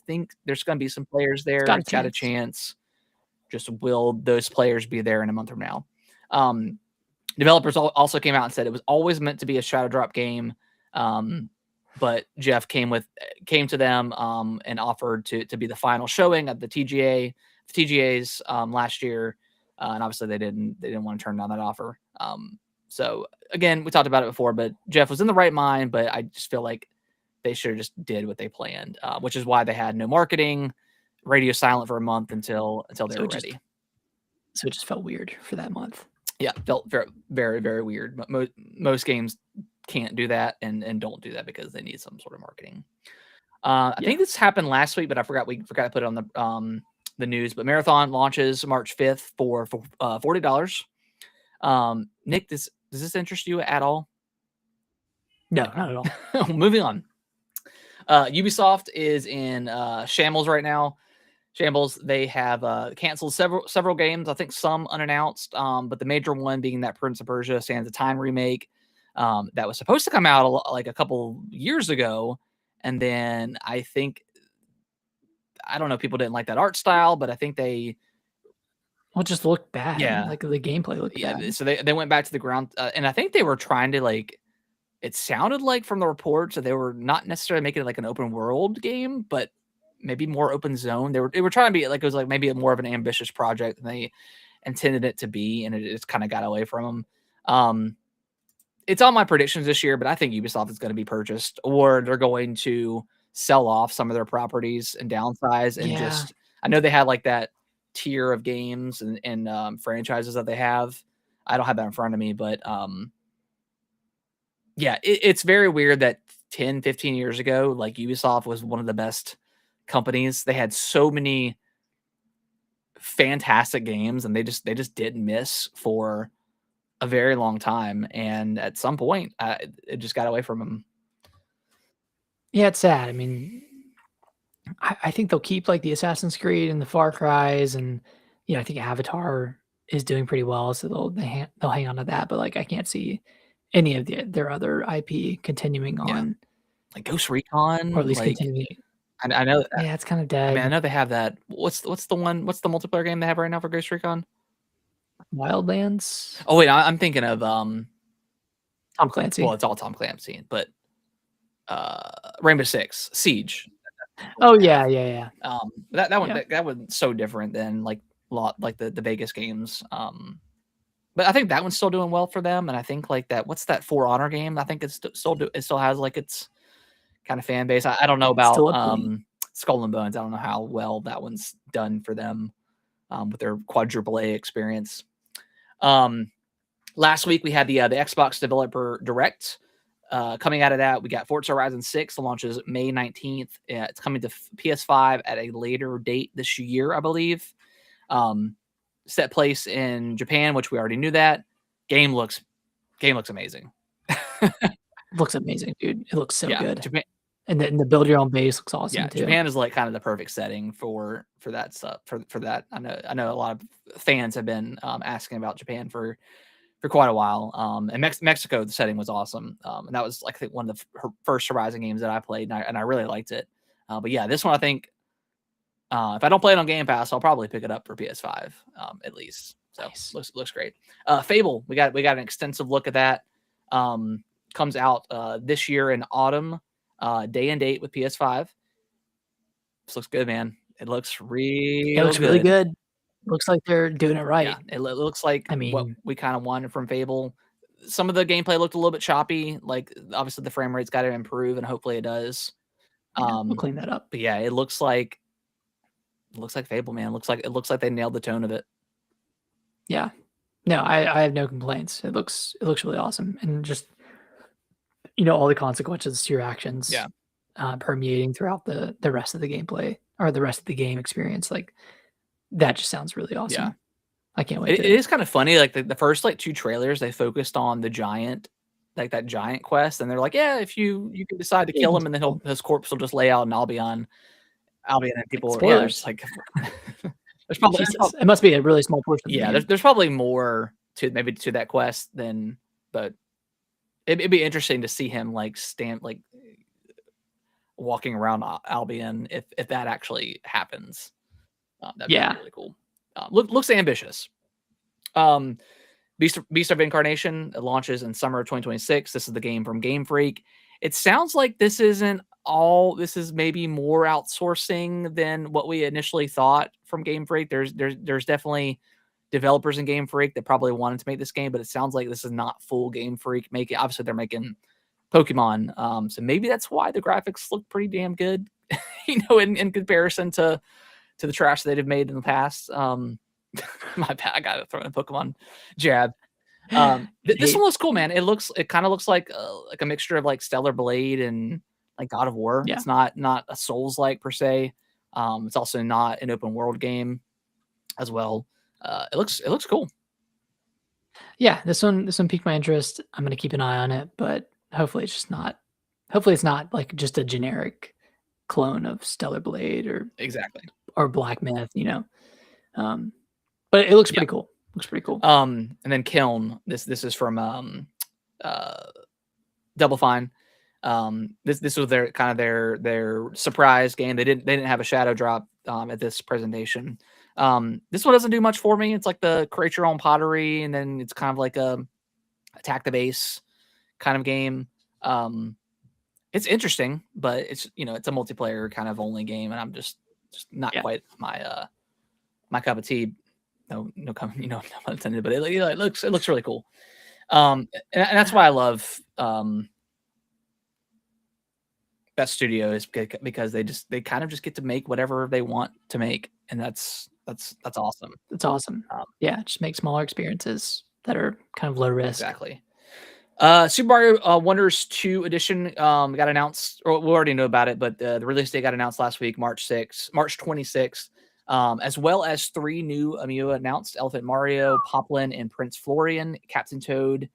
think there's going to be some players there. It's got a chance. Just will those players be there in a month from now? Developers also came out and said it was always meant to be a Shadow Drop game. But Jeff came to them and offered to be the final showing of the TGAs last year, and obviously they didn't want to turn down that offer. So again, we talked about it before, but Jeff was in the right mind, but I just feel like they should have just did what they planned, which is why they had no marketing, radio silent for a month until they were ready. So it just felt weird for that month. Yeah, felt very, very, very weird. Most games can't do that and don't do that because they need some sort of marketing. I think this happened last week, but we forgot to put it on the news. But Marathon launches March 5th for $40. Nick, does this interest you at all? No, not at all. Moving on. Ubisoft is in shambles right now. Shambles, they have canceled several games. I think some unannounced, but the major one being that Prince of Persia: Sands of Time remake that was supposed to come out like a couple years ago, and then I don't know, people didn't like that art style, but I think they just looked bad. Yeah, like the gameplay looked bad. So they went back to the ground, and I think they were trying to it sounded like from the reports that they were not necessarily making it like an open world game, but maybe more open zone. They were trying to be it was maybe more of an ambitious project than they intended it to be, and it just kind of got away from them. It's on my predictions this year, but I think Ubisoft is going to be purchased, or they're going to sell off some of their properties and downsize. And I know they had that tier of games and franchises that they have. I don't have that in front of me, but it's very weird that 10, 15 years ago, Ubisoft was one of the best companies. They had so many fantastic games, and they just didn't miss for a very long time, and at some point it just got away from them. Yeah, it's sad. I mean, I think they'll keep the Assassin's Creed and the Far Cries, and I think Avatar is doing pretty well, so they'll hang on to that. But I can't see any of their other IP continuing on, like Ghost Recon, or at least continuing. I know. Yeah, it's kind of dead. I mean, I know they have that. What's the multiplayer game they have right now for Ghost Recon? Wildlands. Oh wait, I'm thinking of Tom Clancy. Well, it's all Tom Clancy, but Rainbow Six Siege. Oh yeah. That one that one's so different than the Vegas games. But I think that one's still doing well for them, and I think what's that For Honor game? I think it still has its kind of fan base. I don't know about Skull and Bones. I don't know how well that one's done for them with their quadruple A experience. Last week we had the Xbox Developer Direct. Coming out of that, we got Forza Horizon 6 launches May 19th. It's coming to PS5 at a later date this year, I believe. Set place in Japan, which we already knew that. Game looks amazing. Looks amazing, dude. It looks so good. Japan, and the build your own base looks awesome too. Japan is kind of the perfect setting for that stuff. For that, I know a lot of fans have been asking about Japan for quite a while. And Mexico, the setting was awesome. And that was I think one of the first Horizon games that I played, and I really liked it. But yeah, this one I think if I don't play it on Game Pass, I'll probably pick it up for PS5 at least. So nice. looks great. Fable, we got an extensive look at that. Comes out this year in autumn, day and date with PS5. This looks good, man. It looks really good. Looks like they're doing it right. Yeah, it looks like what we kind of wanted from Fable. some of the gameplay looked a little bit choppy. Like obviously the frame rate's got to improve, and hopefully it does. Yeah, we'll clean that up. But yeah, it looks like Fable, man. It looks like they nailed the tone of it. Yeah. No, I have no complaints. It looks really awesome, and just all the consequences to your actions, Yeah. Permeating throughout the rest of the gameplay or the rest of the game experience. Like that just sounds really awesome. Yeah. I can't wait. It is kind of funny. Like the first like 2 trailers, they focused on the giant, like that giant quest, and they're like, yeah, if you can decide to kill him, and then his corpse will just lay out in Albion, and people. Spoilers. Yeah, it's like there's probably it must be a really small portion. Yeah, there's probably more to that quest than, but it'd be interesting to see him like walking around Albion if that actually happens. That'd be really cool. Looks ambitious. Beast of Incarnation launches in summer of 2026. This is the game from Game Freak. It sounds like this isn't all. This is maybe more outsourcing than what we initially thought from Game Freak. There's definitely developers in Game Freak that probably wanted to make this game, but it sounds like this is not full Game Freak making. Obviously, they're making Pokemon, so maybe that's why the graphics look pretty damn good. In comparison to the trash that they've made in the past. My bad, I got to throw in a Pokemon jab. This one looks cool, man. It kind of looks like a mixture of like Stellar Blade and like God of War. Yeah. It's not a Souls-like per se. It's also not an open world game as well. It looks cool. Yeah, this one piqued my interest. I'm gonna keep an eye on it, but hopefully it's not like just a generic clone of Stellar Blade or Black Myth, but it looks pretty cool. And then Kiln. This is from Double Fine. This was their surprise game. They didn't have a shadow drop at this presentation. This one doesn't do much for me. It's like the create your own pottery, and then it's kind of like a attack the base kind of game. It's interesting, but it's it's a multiplayer kind of only game, and I'm just not quite my my cup of tea. No intended, but it looks really cool. And that's why I love that studio, is because they kind of just get to make whatever they want to make, and that's awesome. It's awesome. Yeah, just make smaller experiences that are kind of low risk. Exactly. Super Mario Wonders 2 edition got announced, or we already know about it, but the release date got announced last week, March 26th, as well as 3 new amiibo announced: Elephant Mario, Poplin, and Prince Florian, Captain Toad,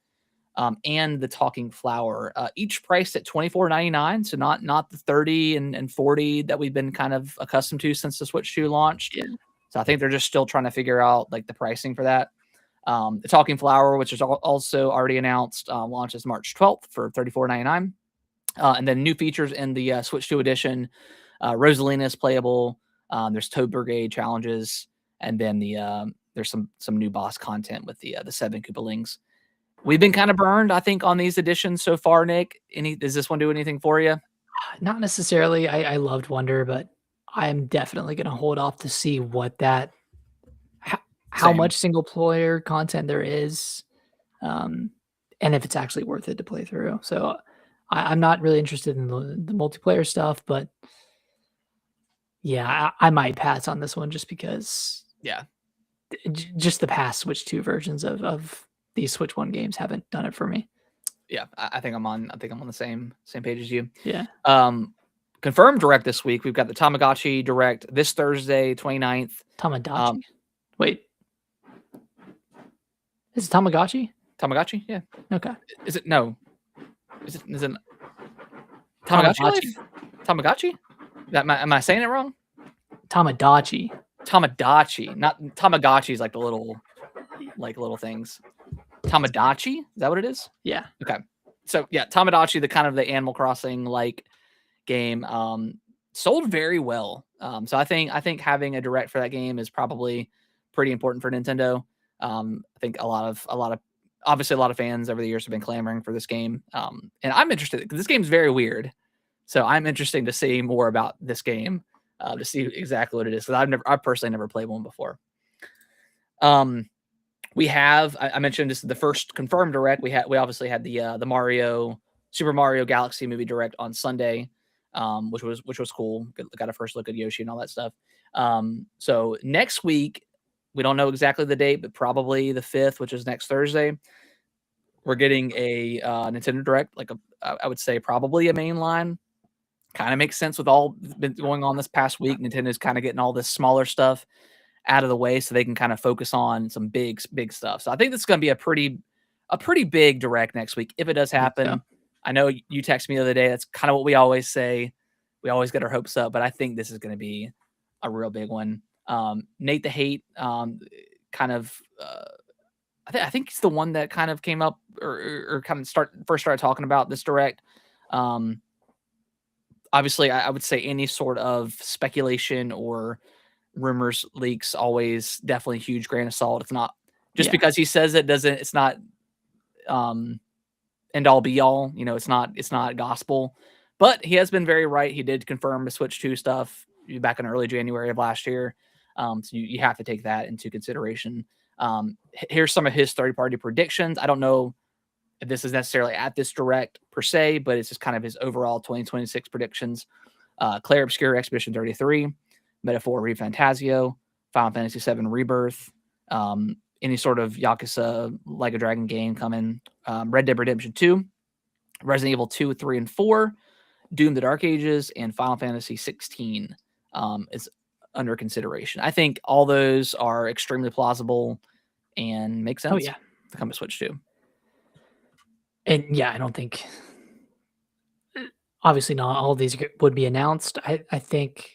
and the Talking Flower, each priced at $24.99, so not the $30 and $40 that we've been kind of accustomed to since the Switch 2 launched. Yeah. So I think they're just still trying to figure out like the pricing for that. The Talking Flower, which is also already announced, launches March 12th for $34.99. And then new features in the Switch 2 edition: Rosalina is playable. There's Toad Brigade challenges, and then there's some new boss content with the 7 Koopalings. We've been kind of burned, I think, on these editions so far, Nick. Does this one do anything for you? Not necessarily. I loved Wonder, but I'm definitely going to hold off to see what how much single player content there is, and if it's actually worth it to play through. So I'm not really interested in the multiplayer stuff, but yeah, I might pass on this one just because just the past Switch 2 versions of these Switch 1 games haven't done it for me. Yeah, I think I'm on the same page as you. Yeah. Confirmed direct this week. We've got the Tamagotchi direct this Thursday, 29th. Tamagotchi? Wait. Is it Tamagotchi? Tamagotchi? Yeah. Okay. Is it no? Is it Tamagotchi? Tamagotchi? Am I saying it wrong? Tamagotchi. Tamagotchi. Not Tamagotchi is like the little things. Tamagotchi? Is that what it is? Yeah. Okay. So yeah, Tamagotchi, the kind of the Animal Crossing like game, sold very well. So I think having a direct for that game is probably pretty important for Nintendo. I think a lot of fans over the years have been clamoring for this game. And I'm interested because this game's very weird. So I'm interested to see more about this game, to see exactly what it is. Because I've personally never played one before. we have, I mentioned this is the first confirmed direct. We obviously had the Super Mario Galaxy movie direct on Sunday, which was cool. Got a first look at Yoshi and all that stuff. So next week, we don't know exactly the date, but probably the 5th, which is next Thursday. We're getting a Nintendo Direct, I would say probably a mainline. Kind of makes sense with all been going on this past week. Nintendo's kind of getting all this smaller stuff out of the way so they can kind of focus on some big stuff. So I think this is going to be a pretty big direct next week if it does happen. So. I know you texted me the other day. That's kind of what we always say. We always get our hopes up, but I think this is going to be a real big one. Nate the Hate, kind of, I think it's the one that kind of came up or kind of first started talking about this direct. Obviously, I would say any sort of speculation or rumors, leaks, always definitely huge grain of salt. It's not just because he says it's not end all be all. It's not gospel. But he has been very right. He did confirm the Switch 2 stuff back in early January of last year. So you have to take that into consideration. Here's some of his third-party predictions. I don't know if this is necessarily at this direct per se, but it's just kind of his overall 2026 predictions. Clair Obscur Expedition 33, Metaphor ReFantazio, Final Fantasy VII Rebirth, any sort of Yakuza Like a Dragon game coming, Red Dead Redemption 2, Resident Evil 2, 3, and 4, Doom the Dark Ages, and Final Fantasy 16 is under consideration. I think all those are extremely plausible and make sense to come to Switch 2. And yeah, I don't think, obviously not all of these would be announced. I think,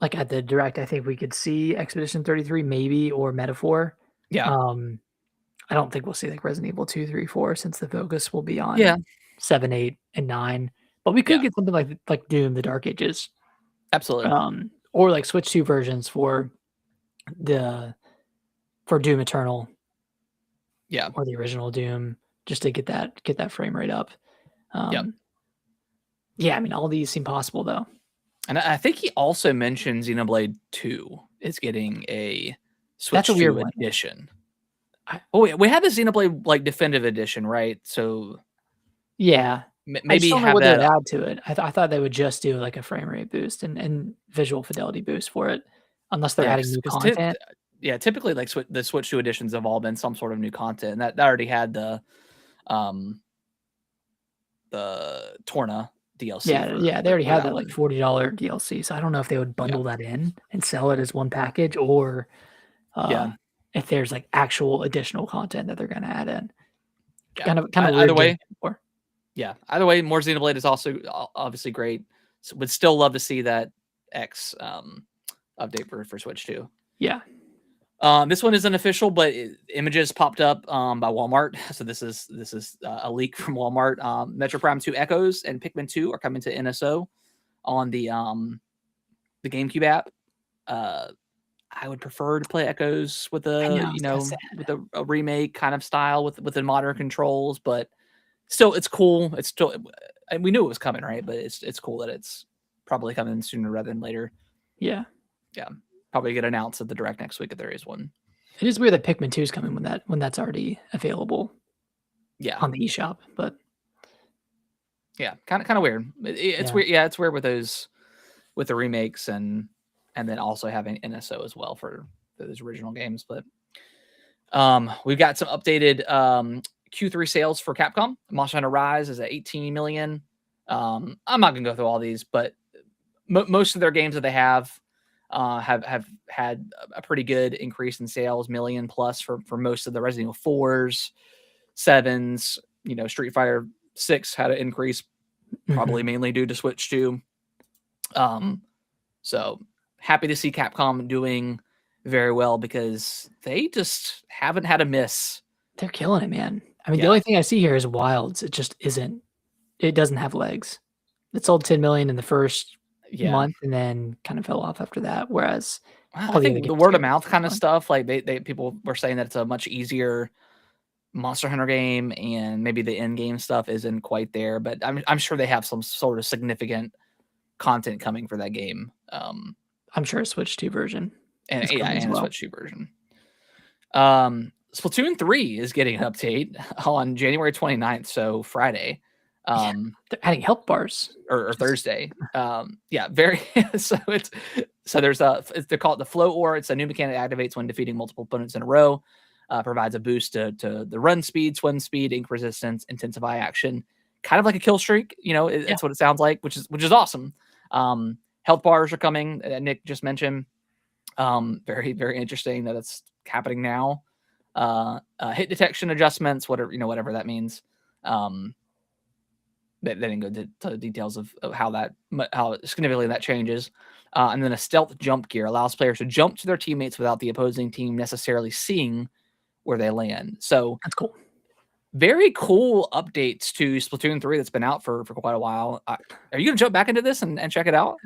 like at the direct, I think we could see Expedition 33 maybe, or Metaphor. Yeah. I don't think we'll see like Resident Evil 2, 3, 4 since the focus will be on 7, 8, and 9. But we could get something like Doom, the Dark Ages. Absolutely. Or like Switch 2 versions for Doom Eternal. Yeah. Or the original Doom, just to get that frame rate up. Yeah, I mean, all these seem possible though. And I think he also mentioned Xenoblade 2 is getting a Switch 2 edition. We have a Xenoblade like definitive edition, right? So yeah, maybe I just don't know have what that they would add to it. I thought they would just do like a frame rate boost and visual fidelity boost for it, unless they're adding new content. Typically like the Switch 2 editions have all been some sort of new content, and that already had the Torna DLC. They already had that like $40 DLC. So I don't know if they would bundle that in and sell it as one package, or if there's like actual additional content that they're going to add in. Kind of either way. Either way, more Xenoblade is also obviously great. So would still love to see that X update for Switch 2. Yeah. This one isn't official, but images popped up by Walmart. So this is a leak from Walmart. Metro Prime 2 Echoes and Pikmin 2 are coming to NSO on the GameCube app. I would prefer to play Echoes with a remake kind of style with the modern controls, but still, it's cool. It's still, and we knew it was coming, right? But it's cool that it's probably coming sooner rather than later. Yeah. Probably get announced at the direct next week if there is one. It is weird that Pikmin 2 is coming when that's already available. On the eShop, but kind of weird. It's weird. Yeah, it's weird with the remakes and then also having NSO as well for those original games. But we've got some updated Q3 sales for Capcom. Monster Hunter Rise is at 18 million. I'm not gonna go through all these, but most of their games that they have had a pretty good increase in sales, million plus for most of the Resident Evil 4s, 7s. Street Fighter 6 had an increase, probably mainly due to Switch 2. So happy to see Capcom doing very well because they just haven't had a miss. They're killing it, man. I mean, the only thing I see here is Wilds. It just isn't. It doesn't have legs. It sold 10 million in the first month and then kind of fell off after that. Whereas I think the word of mouth kind of stuff, like they people were saying that it's a much easier Monster Hunter game, and maybe the end game stuff isn't quite there. But I'm sure they have some sort of significant content coming for that game. I'm sure a Switch 2 version. And a Switch 2 version. Splatoon 3 is getting an update on January 29th, so Friday. Yeah, they're adding health bars. Or Thursday. Yeah, very so there's they call it the Flow Ore. It's a new mechanic that activates when defeating multiple opponents in a row. Provides a boost to the run speed, swim speed, ink resistance, intensify action, kind of like a kill streak. It's what it sounds like, which is awesome. Health bars are coming, that Nick just mentioned. Very, very interesting that it's happening now. Hit detection adjustments, whatever that means. They didn't go to the details of how significantly that changes. And then a stealth jump gear allows players to jump to their teammates without the opposing team necessarily seeing where they land. So that's cool. Very cool updates to Splatoon 3 that's been out for quite a while. Are you going to jump back into this and check it out?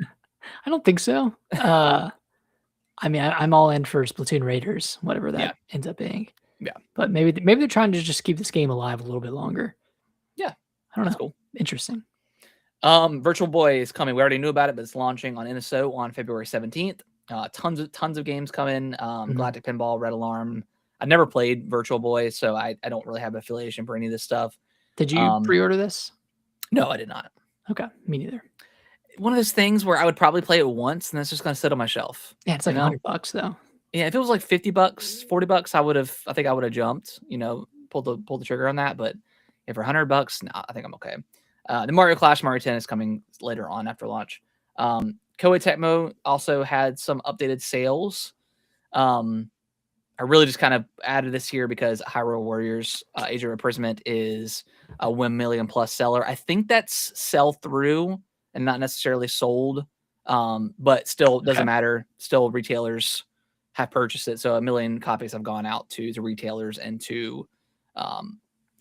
I don't think so. I mean, I'm all in for Splatoon Raiders, whatever that ends up being. Yeah. But maybe they're trying to just keep this game alive a little bit longer. Yeah. I don't know. Cool. Interesting. Virtual Boy is coming. We already knew about it, but it's launching on NSO on February 17th. Tons of games coming. Galactic Pinball, Red Alarm. I never played Virtual Boy, so I don't really have an affiliation for any of this stuff. Did you pre-order this? No, I did not. Okay, me neither. One of those things where I would probably play it once and it's just going to sit on my shelf. Yeah, it's like $100 though. Yeah, if it was like $50, $40, I think I would have jumped, pulled the trigger on that. But if for $100, no, I think I'm okay. The Mario Clash Mario Tennis coming later on after launch. Koei Tecmo also had some updated sales. I really just kind of added this here because Hyrule Warriors Age of Imprisonment is a 1 million plus seller. I think that's sell through and not necessarily sold, but still doesn't matter. Still, retailers have purchased it, so 1 million copies have gone out to retailers and to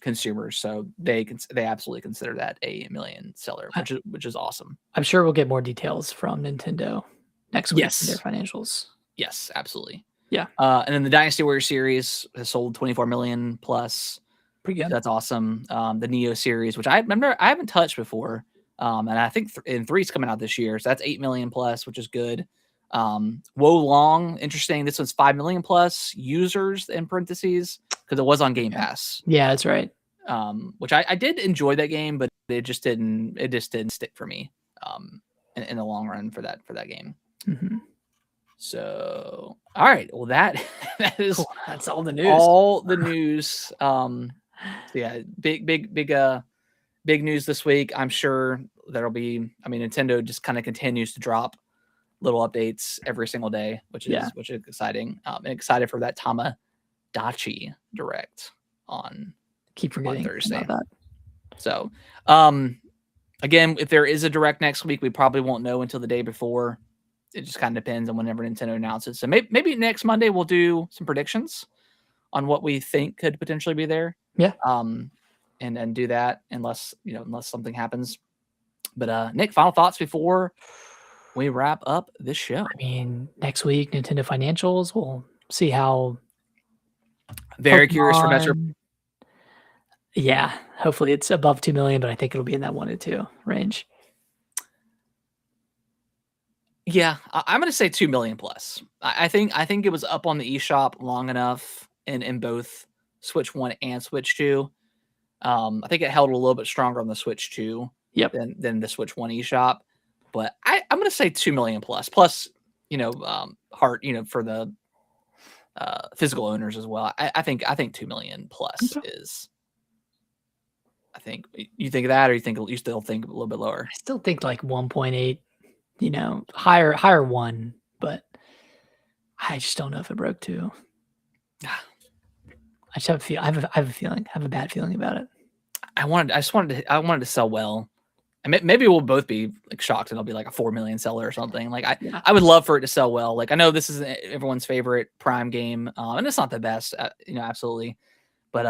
consumers. So they absolutely consider that a 1 million seller, which is awesome. I'm sure we'll get more details from Nintendo next week in their financials. Yes, absolutely. Yeah. And then the Dynasty Warrior series has sold 24 million plus. Pretty good. That's awesome. The Neo series, which I haven't touched before. And I think 3 is coming out this year. So that's 8 million plus, which is good. Wo Long, interesting. This one's 5 million plus users in parentheses because it was on Game Pass. Yeah, that's right. Which I did enjoy that game, but it just didn't stick for me in the long run for that game. Mm-hmm. So, all right. Well, that is cool. That's all the news. All the news. So yeah, big news this week. I'm sure there'll be. I mean, Nintendo just kind of continues to drop little updates every single day, which is exciting. And excited for that Tamagotchi Direct on. Keep forgetting on Thursday. About that. So, again, if there is a Direct next week, we probably won't know until the day before. It just kind of depends on whenever Nintendo announces. So maybe next Monday we'll do some predictions on what we think could potentially be there. Yeah. And do that unless something happens. But Nick, final thoughts before we wrap up this show. I mean, next week Nintendo financials. We'll see how. Very curious for Metro. Yeah, hopefully it's above 2 million, but I think it'll be in that 1 to 2 range. Yeah, I'm going to say 2 million plus. I think it was up on the eShop long enough in both Switch 1 and Switch 2. I think it held a little bit stronger on the Switch 2 than the Switch 1 eShop. But I'm going to say 2 million plus. Plus, heart, for the physical owners as well. I think 2 million plus is. I think you think of that, or you still think a little bit lower? I still think like 1.8. Higher 1, but I just don't know if it broke 2. I just have a feel. I have a feeling. I have a bad feeling about it. I wanted to sell well, and maybe we'll both be like shocked, and it'll be like a 4 million seller or something. Like I would love for it to sell well. Like I know this is everyone's favorite Prime game, and it's not the best, absolutely, but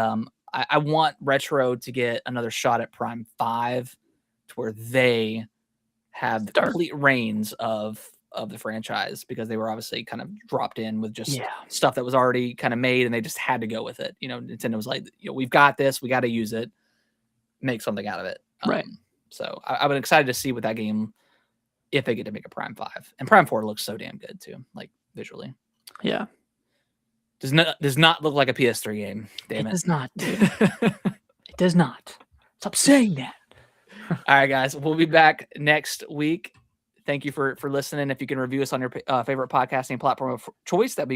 I want Retro to get another shot at Prime 5, to where they have the complete reins of the franchise, because they were obviously kind of dropped in with just stuff that was already kind of made, and they just had to go with it. Nintendo was like, we've got this, we got to use it, make something out of it. Right. So I've been excited to see what that game, if they get to make a Prime 5, and Prime 4 looks so damn good too, like visually. Yeah. Does not look like a PS3 game. Damn It it. does not. It does not. Stop saying that. All right, guys. We'll be back next week. Thank you for listening. If you can review us on your favorite podcasting platform of choice, that'd be great.